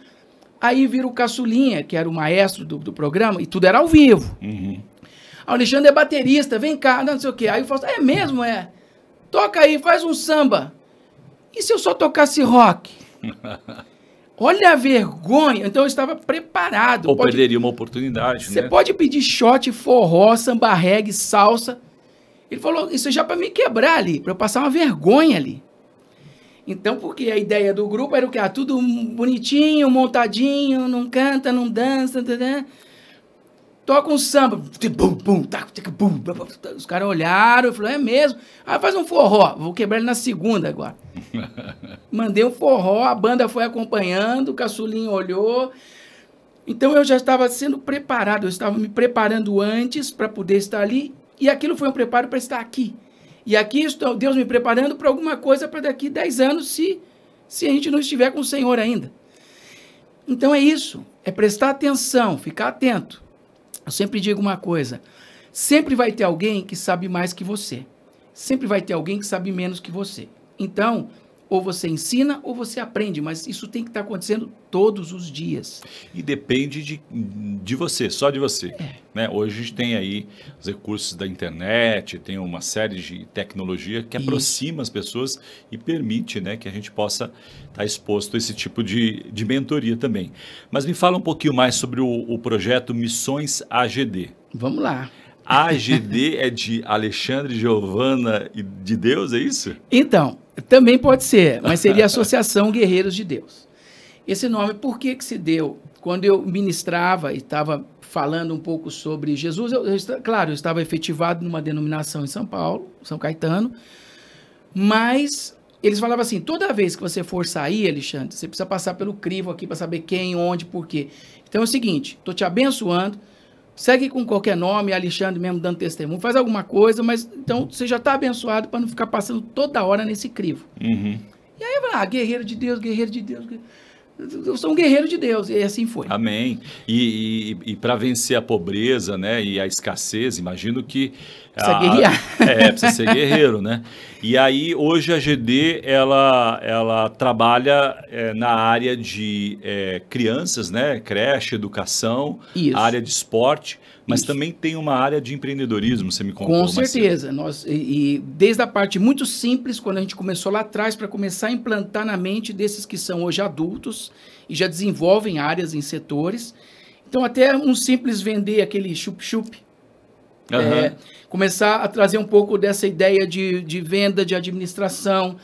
aí vira o Caçulinha, que era o maestro do programa, e tudo era ao vivo. O Alexandre é baterista, vem cá, não sei o quê. Aí o Faustão, é mesmo? Toca aí, faz um samba. E se eu só tocasse rock? Olha a vergonha. Então eu estava preparado. Ou perderia uma oportunidade, Você pode pedir shot, forró, samba reggae, salsa. Ele falou, isso já para me quebrar ali, para eu passar uma vergonha ali. Então, porque a ideia do grupo era o quê? Tudo bonitinho, montadinho, não canta, não dança, toca um samba. Os caras olharam e falaram, é mesmo? Faz um forró. Vou quebrar ele na segunda agora. Mandei um forró, a banda foi acompanhando, o Caçulinho olhou. Então, eu já estava sendo preparado, eu estava me preparando antes para poder estar ali. E aquilo foi um preparo para estar aqui. E aqui estou Deus me preparando para alguma coisa para daqui 10 anos, se a gente não estiver com o Senhor ainda. Então é isso, é prestar atenção, ficar atento. Eu sempre digo uma coisa, sempre vai ter alguém que sabe mais que você. Sempre vai ter alguém que sabe menos que você. Então, ou você ensina ou você aprende, mas isso tem que estar acontecendo todos os dias. E depende de você, só de você. Né? Hoje a gente tem aí os recursos da internet, tem uma série de tecnologia que aproxima as pessoas e permite, né, que a gente possa estar exposto a esse tipo de mentoria também. Mas me fala um pouquinho mais sobre o projeto Missões AGD. Vamos lá. AGD é de Alexandre, Giovana e de Deus, é isso? Então, também pode ser, mas seria Associação Guerreiros de Deus. Esse nome, por que se deu? Quando eu ministrava e estava falando um pouco sobre Jesus, claro, eu estava efetivado numa denominação em São Paulo, São Caetano, mas eles falavam assim, toda vez que você for sair, Alexandre, você precisa passar pelo crivo aqui para saber quem, onde, por quê. Então é o seguinte, estou te abençoando, segue com qualquer nome, Alexandre mesmo dando testemunho, faz alguma coisa, mas então você já está abençoado para não ficar passando toda hora nesse crivo. E aí eu falei, guerreiro de Deus, guerreiro de Deus. Eu sou um guerreiro de Deus, e assim foi. Amém. E para vencer a pobreza, né, e a escassez, imagino que... Precisa guerrear. Precisa ser guerreiro, né? E aí, hoje a GD, ela trabalha na área de crianças, né, creche, educação, Isso. área de esporte, Mas Isso. também tem uma área de empreendedorismo, você me contou. Com certeza. E desde a parte muito simples, quando a gente começou lá atrás, para começar a implantar na mente desses que são hoje adultos e já desenvolvem áreas em setores. Então, até um simples vender aquele chup-chup, começar a trazer um pouco dessa ideia de venda, de administração.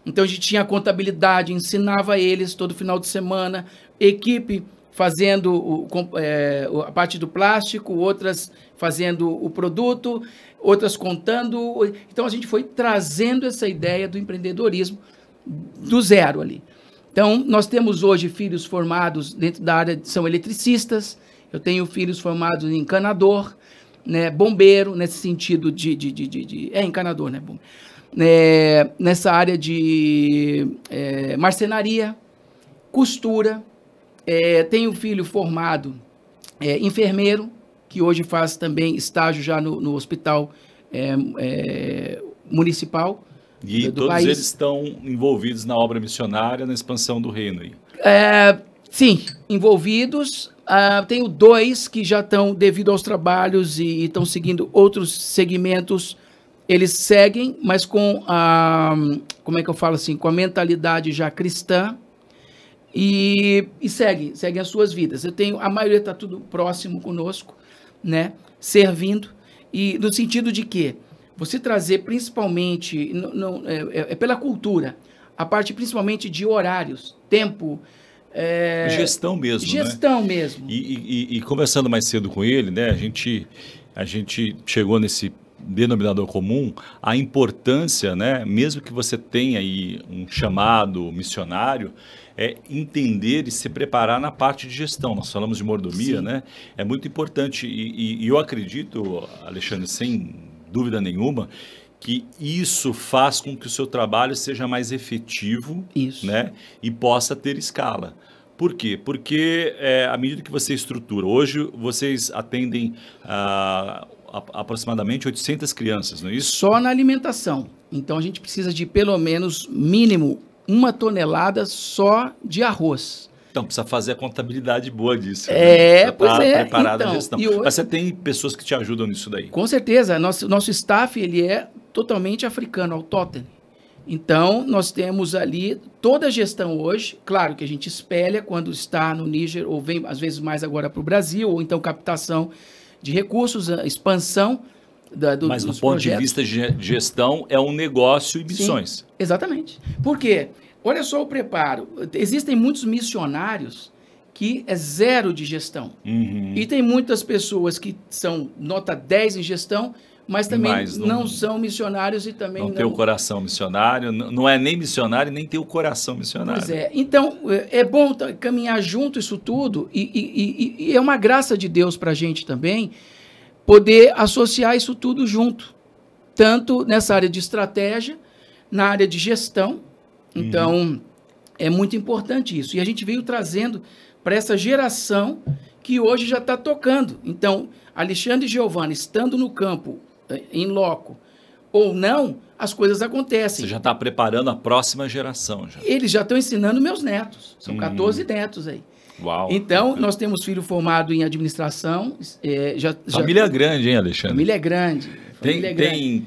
Então, a gente tinha a contabilidade, ensinava eles todo final de semana, equipe fazendo a parte do plástico, outras fazendo o produto, outras contando. Então, a gente foi trazendo essa ideia do empreendedorismo do zero ali. Então, nós temos hoje filhos formados dentro da área, são eletricistas, eu tenho filhos formados em encanador, né, bombeiro, nesse sentido encanador, né? Nessa área de marcenaria, costura. Tenho filho formado enfermeiro, que hoje faz também estágio já no hospital municipal e do todos país. Eles estão envolvidos na obra missionária, na expansão do reino aí. Sim, envolvidos. Tenho 2 que já estão, devido aos trabalhos e estão seguindo outros segmentos, eles seguem, mas com como é que eu falo assim, com a mentalidade já cristã e seguem as suas vidas. A maioria está tudo próximo conosco, né, servindo, e no sentido de que você trazer principalmente, pela cultura, a parte principalmente de horários, tempo, gestão mesmo, gestão, né? mesmo. E conversando mais cedo com ele, né, a gente chegou nesse denominador comum, a importância, né, mesmo que você tenha aí um chamado missionário, entender e se preparar na parte de gestão. Nós falamos de mordomia, né? É muito importante e eu acredito, Alexandre, sem dúvida nenhuma, que isso faz com que o seu trabalho seja mais efetivo, né, e possa ter escala. Por quê? Porque à medida que você estrutura, hoje vocês atendem aproximadamente 800 crianças, não é isso? Só na alimentação. Então, a gente precisa de pelo menos, mínimo, 1 tonelada só de arroz. Então, precisa fazer a contabilidade boa disso. Né? Pois é. Preparada a gestão. Mas você tem pessoas que te ajudam nisso daí? Com certeza. Nosso staff, ele é totalmente africano, autóctone. Então, nós temos ali toda a gestão hoje. Claro que a gente espelha quando está no Níger, ou vem, às vezes, mais agora para o Brasil, ou então captação de recursos, expansão Mas do ponto de vista de gestão, é um negócio e missões. Sim, exatamente. Por quê? Olha só o preparo. Existem muitos missionários que é 0 de gestão. E tem muitas pessoas que são nota 10 em gestão, mas também não são missionários e também não... Não tem o coração missionário, não é nem missionário, nem tem o coração missionário. Pois é. Então, é bom caminhar junto isso tudo e é uma graça de Deus para a gente também poder associar isso tudo junto. Tanto nessa área de estratégia, na área de gestão. Então, é muito importante isso. E a gente veio trazendo para essa geração que hoje já está tocando. Então, Alexandre e Giovana, estando no campo, em loco, ou não, as coisas acontecem. Você já está preparando a próxima geração. Já. Eles já estão ensinando meus netos. São 14 netos aí. Uau. Então, nós temos filho formado em administração. Família grande, hein, Alexandre? Família grande.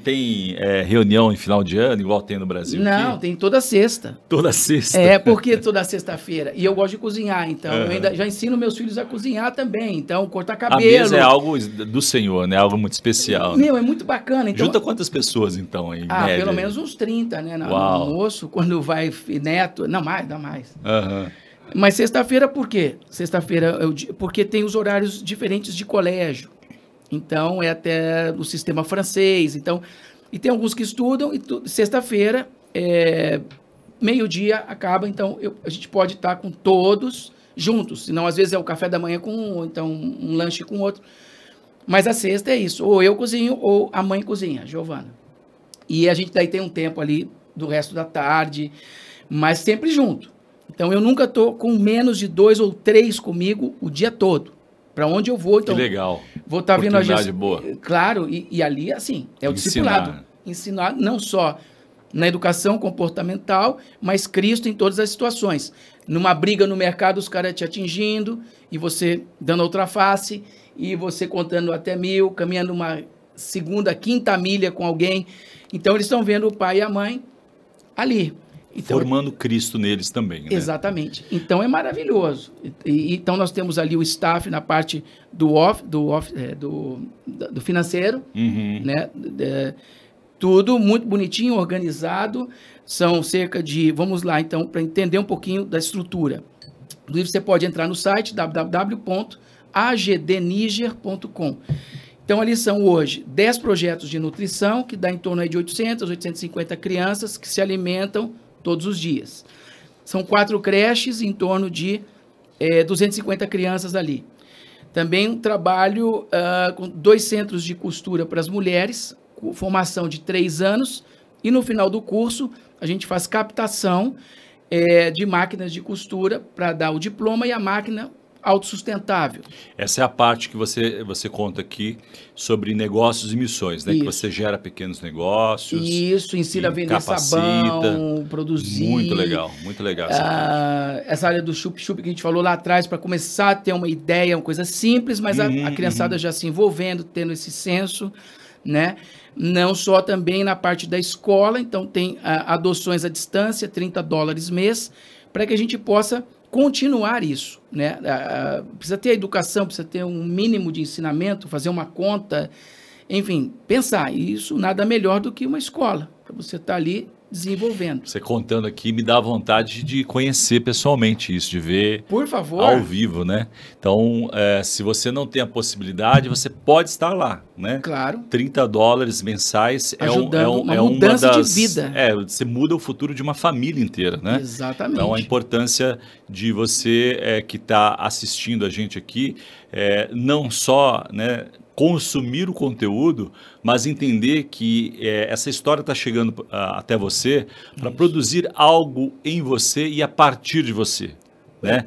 Tem reunião em final de ano, igual tem no Brasil? Não, aqui? Tem toda sexta. Toda sexta? Porque toda sexta-feira. E eu gosto de cozinhar, então eu ainda já ensino meus filhos a cozinhar também. Então, cortar cabelo. A mesa é algo do Senhor, né? Algo muito especial. Meu, é muito bacana. Então, junta quantas pessoas, então, aí? Média? Pelo menos uns 30, né? No almoço, quando vai neto. Não, dá mais. Mas sexta-feira, por quê? Sexta-feira, porque tem os horários diferentes de colégio. Então, é até no sistema francês. Então, e tem alguns que estudam, e sexta-feira, meio-dia, acaba. Então, a gente pode estar com todos juntos. Senão, às vezes, é o café da manhã com um, ou então um lanche com outro. Mas a sexta é isso. Ou eu cozinho, ou a mãe cozinha, Giovana. E a gente daí tem um tempo ali do resto da tarde, mas sempre junto. Então, eu nunca estou com menos de 2 ou 3 comigo o dia todo. Para onde eu vou, então... Que legal. Vou estar vendo a gestão. Boa. Claro, e ali, assim, é o discipulado. Ensinar não só na educação comportamental, mas Cristo em todas as situações. Numa briga no mercado, os caras te atingindo, e você dando outra face, e você contando até 1000, caminhando uma segunda, quinta milha com alguém. Então, eles estão vendo o pai e a mãe ali. Então, formando Cristo neles também, né? Exatamente. Então, é maravilhoso. Então, nós temos ali o staff na parte do financeiro, né? Tudo muito bonitinho, organizado. São cerca de... Vamos lá, então, para entender um pouquinho da estrutura. Inclusive, você pode entrar no site www.agdniger.com. Então, ali são hoje 10 projetos de nutrição, que dá em torno aí de 800, 850 crianças que se alimentam todos os dias. São 4 creches, em torno de 250 crianças ali. Também um trabalho com 2 centros de costura para as mulheres, com formação de 3 anos, e no final do curso a gente faz captação de máquinas de costura para dar o diploma e a máquina autossustentável. Essa é a parte que você conta aqui sobre negócios e missões, né? Isso. Que você gera pequenos negócios. Isso, ensina a vender capacita. Sabão, produzir. Muito legal essa parte. Essa área do chup-chup que a gente falou lá atrás, para começar a ter uma ideia, uma coisa simples, mas a criançada já se envolvendo, tendo esse senso, né? Não só também na parte da escola, então tem adoções à distância, $30 mês, para que a gente possa continuar isso, né? Precisa ter educação, precisa ter um mínimo de ensinamento, fazer uma conta, enfim, pensar. E isso nada melhor do que uma escola, para você estar ali desenvolvendo. Você contando aqui me dá vontade de conhecer pessoalmente isso, de ver Por favor. ao vivo, né? Então, se você não tem a possibilidade, você pode estar lá, né? Claro. $30 mensais Ajudando é uma mudança das, de vida. Você muda o futuro de uma família inteira, né? Exatamente. Então, a importância de você que está assistindo a gente aqui, não só, né, consumir o conteúdo, mas entender que essa história está chegando até você para produzir algo em você e a partir de você, né?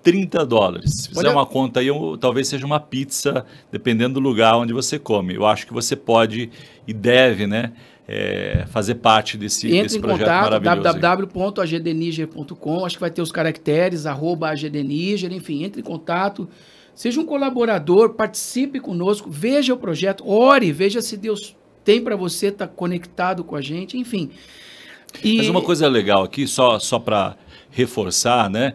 $30. Se fizer uma conta aí, talvez seja uma pizza, dependendo do lugar onde você come. Eu acho que você pode e deve, né, fazer parte desse projeto maravilhoso. www.agdniger.com, acho que vai ter os caracteres, @agdniger, enfim, entre em contato. Seja um colaborador, participe conosco, veja o projeto, ore, veja se Deus tem para você, está conectado com a gente, enfim. Mas uma coisa legal aqui, só para reforçar, né?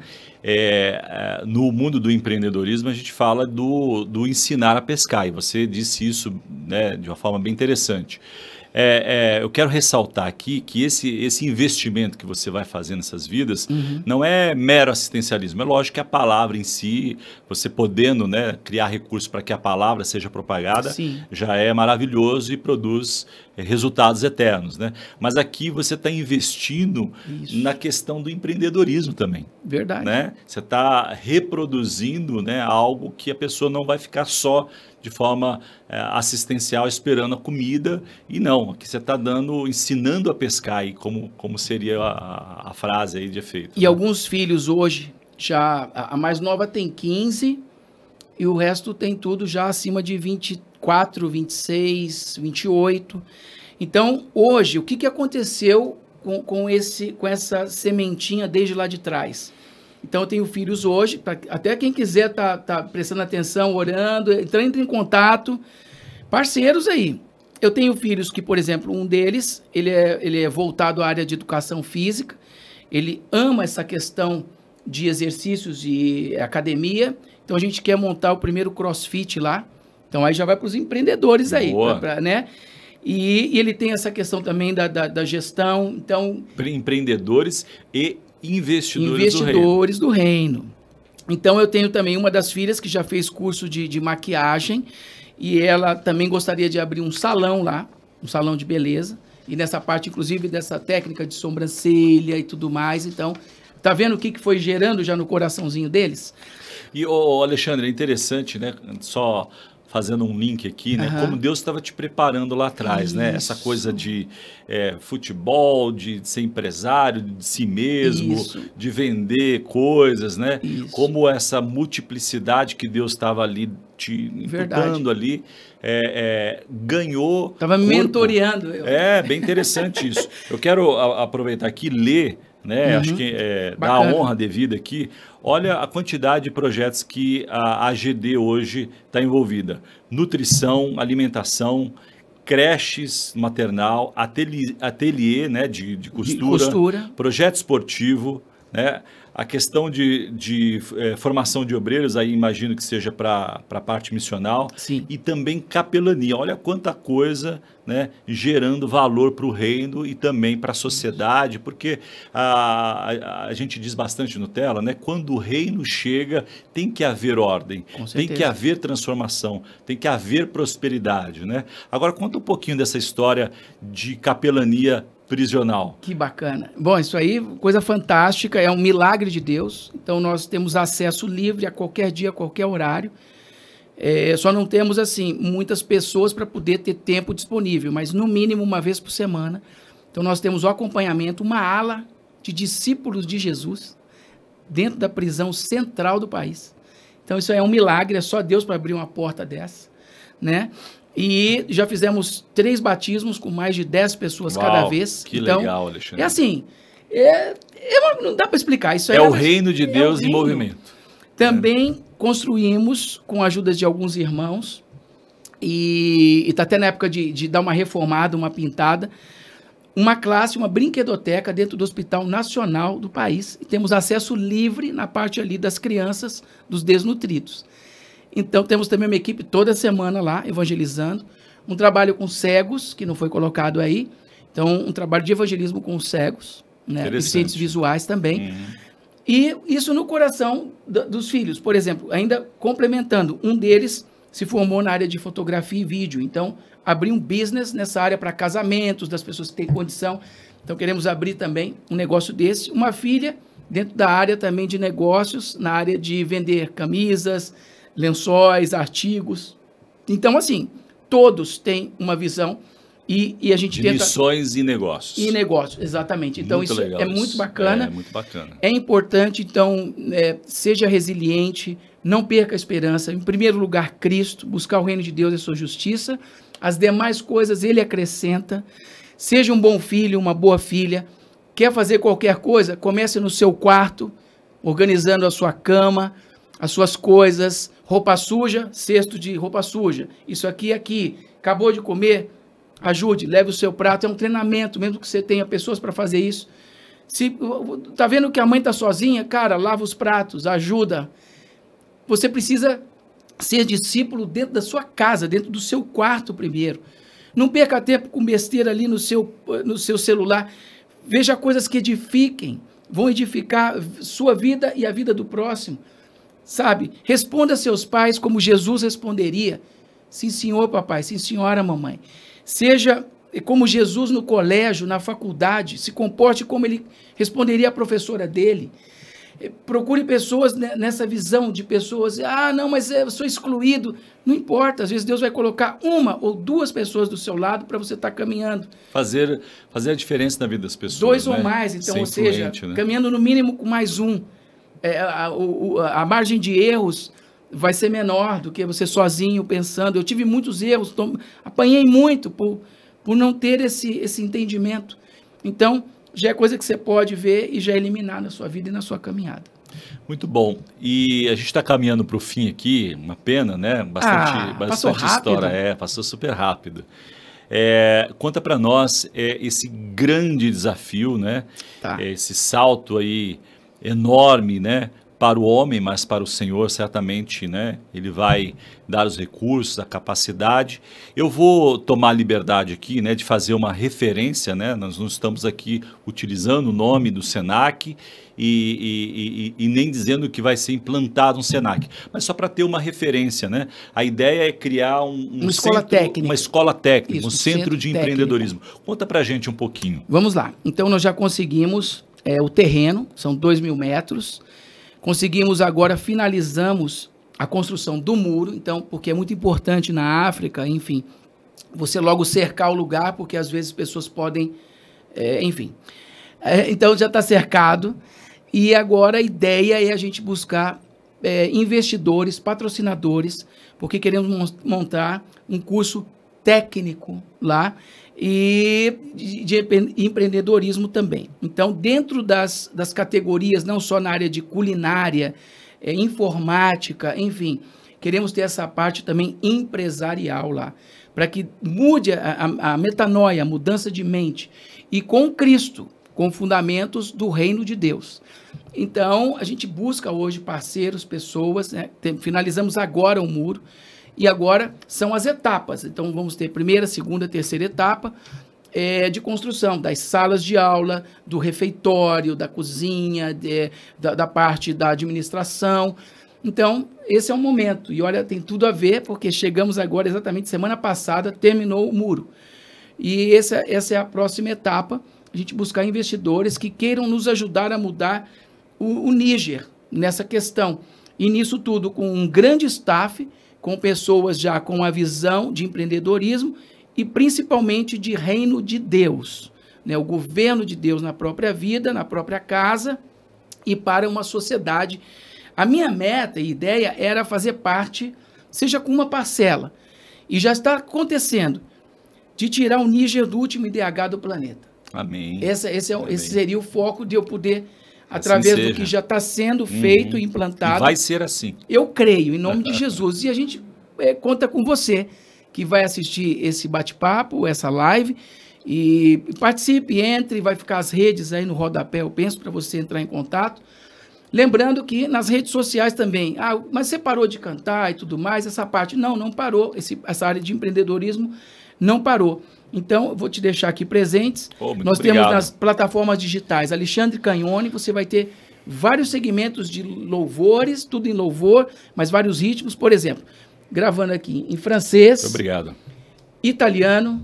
No mundo do empreendedorismo, a gente fala do ensinar a pescar, e você disse isso, né, de uma forma bem interessante. Eu quero ressaltar aqui que esse investimento que você vai fazer nessas vidas não é mero assistencialismo. É lógico que a palavra em si, você podendo, né, criar recursos para que a palavra seja propagada, Sim. já é maravilhoso e produz resultados eternos, né? Mas aqui você está investindo na questão do empreendedorismo também. Verdade. Né? Você está reproduzindo, né, algo que a pessoa não vai ficar só de forma assistencial esperando a comida, e não, aqui você está ensinando a pescar, aí, como seria a frase aí de efeito. E alguns filhos hoje, a mais nova tem 15 e o resto tem tudo já acima de 24, 26, 28. Então, hoje, o que aconteceu com essa sementinha desde lá de trás? Então, eu tenho filhos hoje, até quem quiser tá prestando atenção, orando, entrando em contato, parceiros aí. Eu tenho filhos que, por exemplo, um deles, ele é voltado à área de educação física, ele ama essa questão de exercícios de academia, então a gente quer montar o primeiro CrossFit lá, então aí já vai para os empreendedores aí, né? E ele tem essa questão também da gestão, então... Empreendedores e investidores do reino. Então, eu tenho também uma das filhas que já fez curso de maquiagem e ela também gostaria de abrir um salão lá, um salão de beleza, e nessa parte, inclusive, dessa técnica de sobrancelha e tudo mais. Então, tá vendo o que foi gerando já no coraçãozinho deles? E, Alexandre, é interessante, né? Só fazendo um link aqui, né? Como Deus estava te preparando lá atrás, né? Essa coisa de futebol, de ser empresário, de si mesmo, de vender coisas, né? Como essa multiplicidade que Deus estava ali te imputando ali, ganhou... Estava me mentoreando. Bem interessante isso. Eu quero aproveitar aqui e ler, né? Acho que dá a honra devida aqui. Olha a quantidade de projetos que a AGD hoje está envolvida. Nutrição, alimentação, creches maternal, ateliê, né, de costura, projeto esportivo, né, a questão de formação de obreiros, aí imagino que seja para a parte missional. Sim. E também capelania. Olha quanta coisa, né, gerando valor para o reino e também para a sociedade, porque a gente diz bastante no Tela, né, quando o reino chega, tem que haver ordem, tem que haver transformação, tem que haver prosperidade, né? Agora, conta um pouquinho dessa história de capelania prisional. Que bacana. Bom, isso aí, coisa fantástica, é um milagre de Deus. Então, nós temos acesso livre a qualquer dia, a qualquer horário. Só não temos, assim, muitas pessoas para poder ter tempo disponível, mas no mínimo uma vez por semana. Então, nós temos o acompanhamento, uma ala de discípulos de Jesus dentro da prisão central do país. Então, isso é um milagre, é só Deus para abrir uma porta dessa, né? E já fizemos 3 batismos com mais de 10 pessoas cada vez. Que então, legal, Alexandre. É assim, não dá para explicar. Isso o reino de Deus em movimento. Também construímos, com a ajuda de alguns irmãos, e está até na época de dar uma reformada, uma pintada, uma classe, uma brinquedoteca dentro do Hospital Nacional do país. E temos acesso livre na parte ali das crianças, dos desnutridos. Então, temos também uma equipe toda semana lá, evangelizando. Um trabalho com cegos, que não foi colocado aí. Então, um trabalho de evangelismo com os cegos, né? Deficientes visuais também. E isso no coração dos filhos. Por exemplo, ainda complementando, um deles se formou na área de fotografia e vídeo. Então, abrir um business nessa área para casamentos, das pessoas que têm condição. Então, queremos abrir também um negócio desse. Uma filha dentro da área também de negócios, na área de vender camisas, lençóis, artigos. Então, assim, todos têm uma visão e a gente tenta... missões e negócios. E negócios, exatamente. Então, muito isso é muito bacana. É muito bacana. É importante, então, seja resiliente, não perca a esperança. Em primeiro lugar, Cristo, buscar o reino de Deus e a sua justiça. As demais coisas Ele acrescenta. Seja um bom filho, uma boa filha. Quer fazer qualquer coisa? Comece no seu quarto, organizando a sua cama, as suas coisas, roupa suja, cesto de roupa suja, isso aqui, acabou de comer, ajude, leve o seu prato, é um treinamento, mesmo que você tenha pessoas para fazer isso. Se tá vendo que a mãe tá sozinha, cara, lava os pratos, ajuda. Você precisa ser discípulo dentro da sua casa, dentro do seu quarto primeiro. Não perca tempo com besteira ali no seu celular. Veja coisas que edifiquem, vão edificar sua vida e a vida do próximo. Sabe, responda a seus pais como Jesus responderia. Sim, senhor, papai. Sim, senhora, mamãe. Seja como Jesus no colégio, na faculdade. Se comporte como ele responderia à professora dele. Procure pessoas nessa visão de pessoas. Ah, não, mas eu sou excluído. Não importa. Às vezes Deus vai colocar 1 ou 2 pessoas do seu lado para você estar caminhando. Fazer a diferença na vida das pessoas. 2 ou mais, então, ou seja, né? Caminhando no mínimo com mais 1. A margem de erros vai ser menor do que você sozinho pensando. Eu tive muitos erros, apanhei muito por não ter esse entendimento. Então, já é coisa que você pode ver e já eliminar na sua vida e na sua caminhada. Muito bom. E a gente está caminhando para o fim aqui, uma pena, né? Bastante história. Passou super rápido. Conta para nós esse grande desafio, né? Esse salto aí enorme, né, para o homem, mas para o Senhor certamente, né, Ele vai dar os recursos, a capacidade. Eu vou tomar a liberdade aqui, né, de fazer uma referência, né, nós não estamos aqui utilizando o nome do Senac e nem dizendo que vai ser implantado um Senac, mas só para ter uma referência, né? A ideia é criar uma escola técnica, isso, um centro de empreendedorismo. Conta para a gente um pouquinho. Vamos lá. Então nós já conseguimos o terreno, são 2.000 metros. Conseguimos agora, finalizamos a construção do muro, então, porque é muito importante na África, enfim, você logo cercar o lugar, porque às vezes pessoas podem, enfim. Então já está cercado, e agora a ideia é a gente buscar investidores, patrocinadores, porque queremos montar um curso técnico lá e de empreendedorismo também. Então, dentro das categorias, não só na área de culinária, informática, enfim, queremos ter essa parte também empresarial lá, para que mude a metanoia, a mudança de mente, e com Cristo, com fundamentos do reino de Deus. Então, a gente busca hoje parceiros, pessoas, né? Finalizamos agora o muro, e agora são as etapas. Então, vamos ter primeira, segunda, terceira etapa de construção das salas de aula, do refeitório, da cozinha, da parte da administração. Então, esse é um momento. E olha, tem tudo a ver, porque chegamos agora, exatamente semana passada, terminou o muro. E essa é a próxima etapa, a gente buscar investidores que queiram nos ajudar a mudar o Níger nessa questão. E nisso tudo, com um grande staff, com pessoas já com a visão de empreendedorismo e principalmente de reino de Deus, né? O governo de Deus na própria vida, na própria casa e para uma sociedade. A minha meta e ideia era fazer parte, seja com uma parcela, e já está acontecendo, de tirar o Níger do último IDH do planeta. Amém. Esse seria o foco de eu poder, através do que já está sendo feito e implantado. E vai ser assim. Eu creio, em nome de Jesus. E a gente conta com você, que vai assistir esse bate-papo, essa live, e participe, entre, vai ficar as redes aí no rodapé, eu penso, para você entrar em contato. Lembrando que nas redes sociais também, mas você parou de cantar e tudo mais, essa parte, não parou, essa área de empreendedorismo não parou. Então, eu vou te deixar aqui presentes. Nós temos nas plataformas digitais Alexandre Canhone, você vai ter vários segmentos de louvores, tudo em louvor, mas vários ritmos. Por exemplo, gravando aqui em francês, muito obrigado, italiano,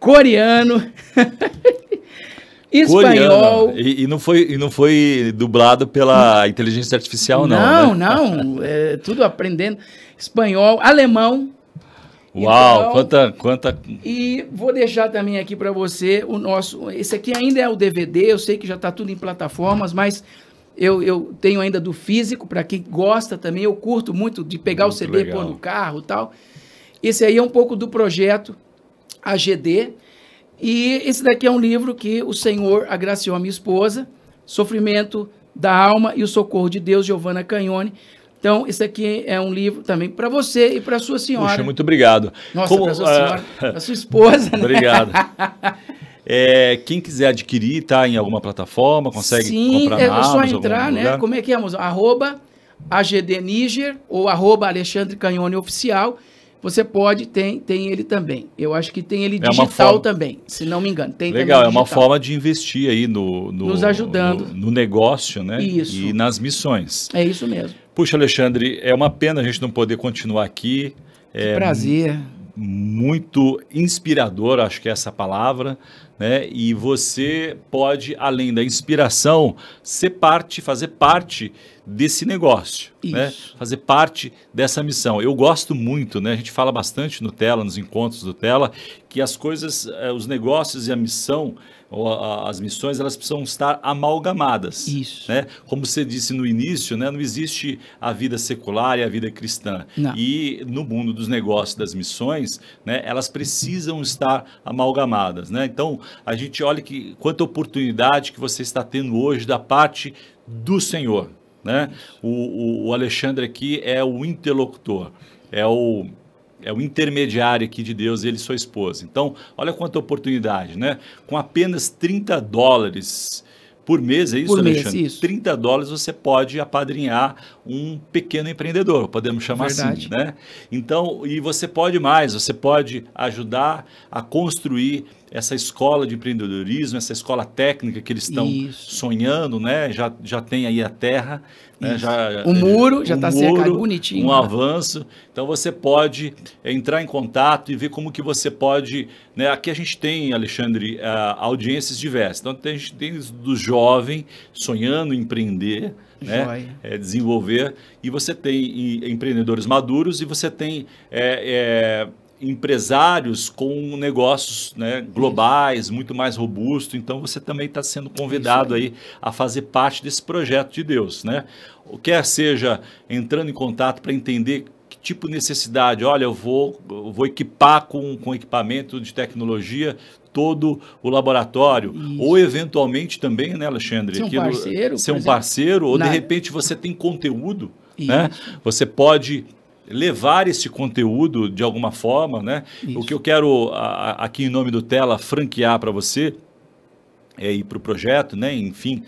coreano, espanhol. E não foi dublado pela inteligência artificial, não? Não, tudo aprendendo. Espanhol, alemão. Uau, então, quanta... E vou deixar também aqui para você o nosso... Esse aqui ainda é o DVD, eu sei que já está tudo em plataformas, mas eu tenho ainda do físico, para quem gosta também, eu curto muito de pegar muito o CD, legal, pôr no carro e tal. Esse aí é um pouco do projeto AGD, e esse daqui é um livro que o Senhor agraciou a minha esposa, Sofrimento da Alma e o Socorro de Deus, Giovanna Canhone. Então, esse aqui é um livro também para você e para sua senhora. Puxa, muito obrigado. Nossa, para sua senhora, para sua esposa. Né? Obrigado. Quem quiser adquirir, tá em alguma plataforma, consegue comprar na Amazon? É só entrar, né? Como é que é, Amazon? @AGDNiger ou @Alexandre Canhone Oficial. Você pode, tem ele também. Eu acho que tem ele digital também, se não me engano. Tem legal, é uma forma de investir aí nos ajudando. No negócio, né? Isso. E nas missões. É isso mesmo. Puxa, Alexandre, é uma pena a gente não poder continuar aqui. Que prazer. Muito inspirador, acho que é essa palavra, né? E você pode, além da inspiração, fazer parte desse negócio, né? Fazer parte dessa missão. Eu gosto muito, né? A gente fala bastante no Tela, nos encontros do Tela, que as coisas, os negócios e a missão, ou as missões, elas precisam estar amalgamadas. Isso. Né? Como você disse no início, né? Não existe a vida secular e a vida cristã. Não. E no mundo dos negócios, das missões, né? Elas precisam estar amalgamadas. Né? Então, a gente olha quanta oportunidade que você está tendo hoje da parte do Senhor. Né? O Alexandre aqui é o interlocutor, é o intermediário aqui de Deus, ele e sua esposa. Então, olha quanta oportunidade, né? Com apenas $30 por mês, é isso, por Alexandre? Mês, isso. $30 você pode apadrinhar um pequeno empreendedor, podemos chamar Verdade. assim, né? Então, e você pode mais, você pode ajudar a construir essa escola de empreendedorismo, essa escola técnica que eles estão sonhando, né? Já tem aí a terra, né? O muro já está cercado bonitinho. Um avanço. Então você pode entrar em contato e ver como que você pode, né? Aqui a gente tem, Alexandre, audiências diversas. Então a gente tem do jovem sonhando em empreender, né? Desenvolver, e você tem empreendedores maduros e você tem empresários com negócios, né, globais, muito mais robustos. Então você também está sendo convidado aí a fazer parte desse projeto de Deus, né? Quer seja entrando em contato para entender que tipo necessidade, olha, eu vou equipar com equipamento de tecnologia todo o laboratório. Isso. Ou eventualmente também, né, Alexandre? Ser um parceiro, ou de repente você tem conteúdo, né? Você pode levar esse conteúdo de alguma forma, né? Isso. O que eu quero aqui em nome do Tela franquear para você é ir para o projeto, né? Enfim,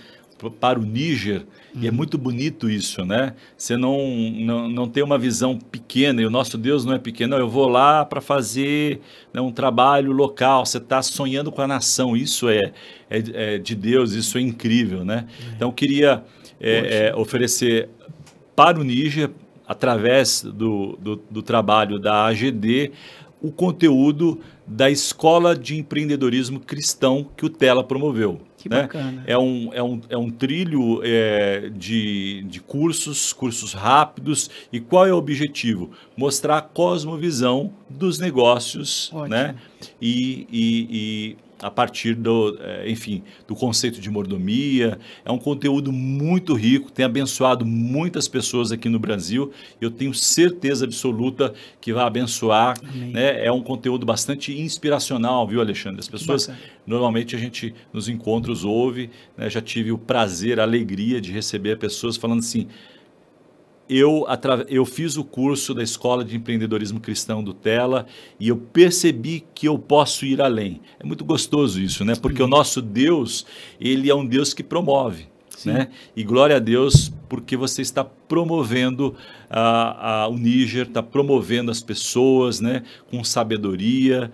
para o Níger. E é muito bonito isso, né? Você não tem uma visão pequena, e o nosso Deus não é pequeno. Não, eu vou lá para fazer, né, um trabalho local, você está sonhando com a nação, isso é de Deus, isso é incrível, né? Então, eu queria oferecer para o Níger, através do trabalho da AGD, o conteúdo da Escola de Empreendedorismo Cristão que o Tela promoveu. Que bacana. É um trilho de cursos rápidos. E qual é o objetivo? Mostrar a cosmovisão dos negócios, né? E a partir do conceito de mordomia. É um conteúdo muito rico, tem abençoado muitas pessoas aqui no Brasil. Eu tenho certeza absoluta que vai abençoar, né? É um conteúdo bastante inspiracional, viu, Alexandre? As pessoas, normalmente a gente nos encontros ouve, né? Já tive o prazer, a alegria de receber pessoas falando assim: eu fiz o curso da Escola de Empreendedorismo Cristão do Tela e eu percebi que eu posso ir além. É muito gostoso isso, né? Porque o nosso Deus, ele é um Deus que promove, né? E glória a Deus porque você está promovendo o Níger, está promovendo as pessoas, né? Com sabedoria,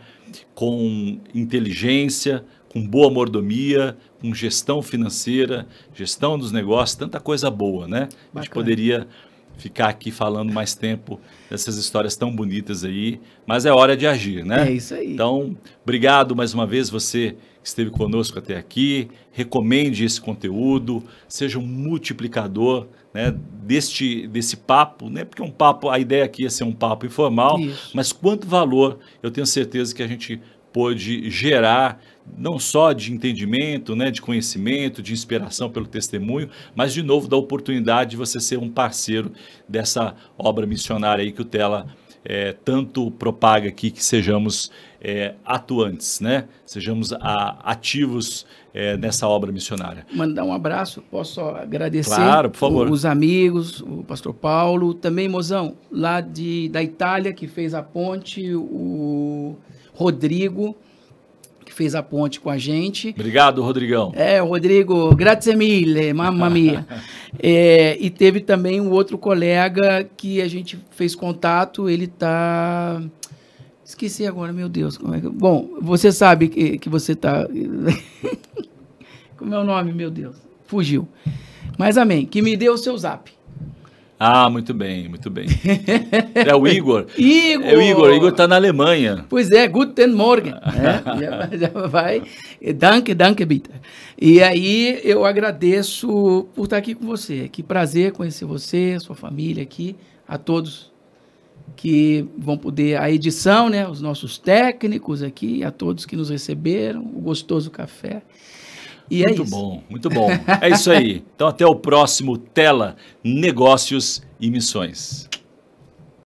com inteligência, com boa mordomia, com gestão financeira, gestão dos negócios, tanta coisa boa, né? A gente poderia ficar aqui falando mais tempo dessas histórias tão bonitas aí, mas é hora de agir, né? É isso aí. Então, obrigado mais uma vez você que esteve conosco até aqui, recomende esse conteúdo, seja um multiplicador, né, desse papo, né? Porque a ideia aqui é ser um papo informal, mas quanto valor eu tenho certeza que a gente pôde gerar, não só de entendimento, né, de conhecimento, de inspiração pelo testemunho, mas, de novo, da oportunidade de você ser um parceiro dessa obra missionária aí que o Tela tanto propaga aqui, que sejamos atuantes, né? Sejamos ativos nessa obra missionária. Mandar um abraço, posso só agradecer, claro, por favor, os amigos, o pastor Paulo, também, mozão, lá da Itália, que fez a ponte, o Rodrigo, que fez a ponte com a gente. Obrigado, Rodrigão. Rodrigo, grazie mille, mamma mia. E teve também um outro colega que a gente fez contato, ele está... Esqueci agora, meu Deus. Como é que... Bom, você sabe que você está... Como é o nome, meu Deus? Fugiu. Mas amém, que me deu o seu zap. Ah, muito bem, muito bem. É o Igor. Igor! O Igor está na Alemanha. Pois é, Guten Morgen. Já vai. Danke, bitte. E aí eu agradeço por estar aqui com você. Que prazer conhecer você, sua família aqui, a todos que vão poder, a edição, né, os nossos técnicos aqui, a todos que nos receberam, o gostoso café. E muito isso. Bom, muito bom. É isso aí. Então, até o próximo Tela, Negócios e Missões.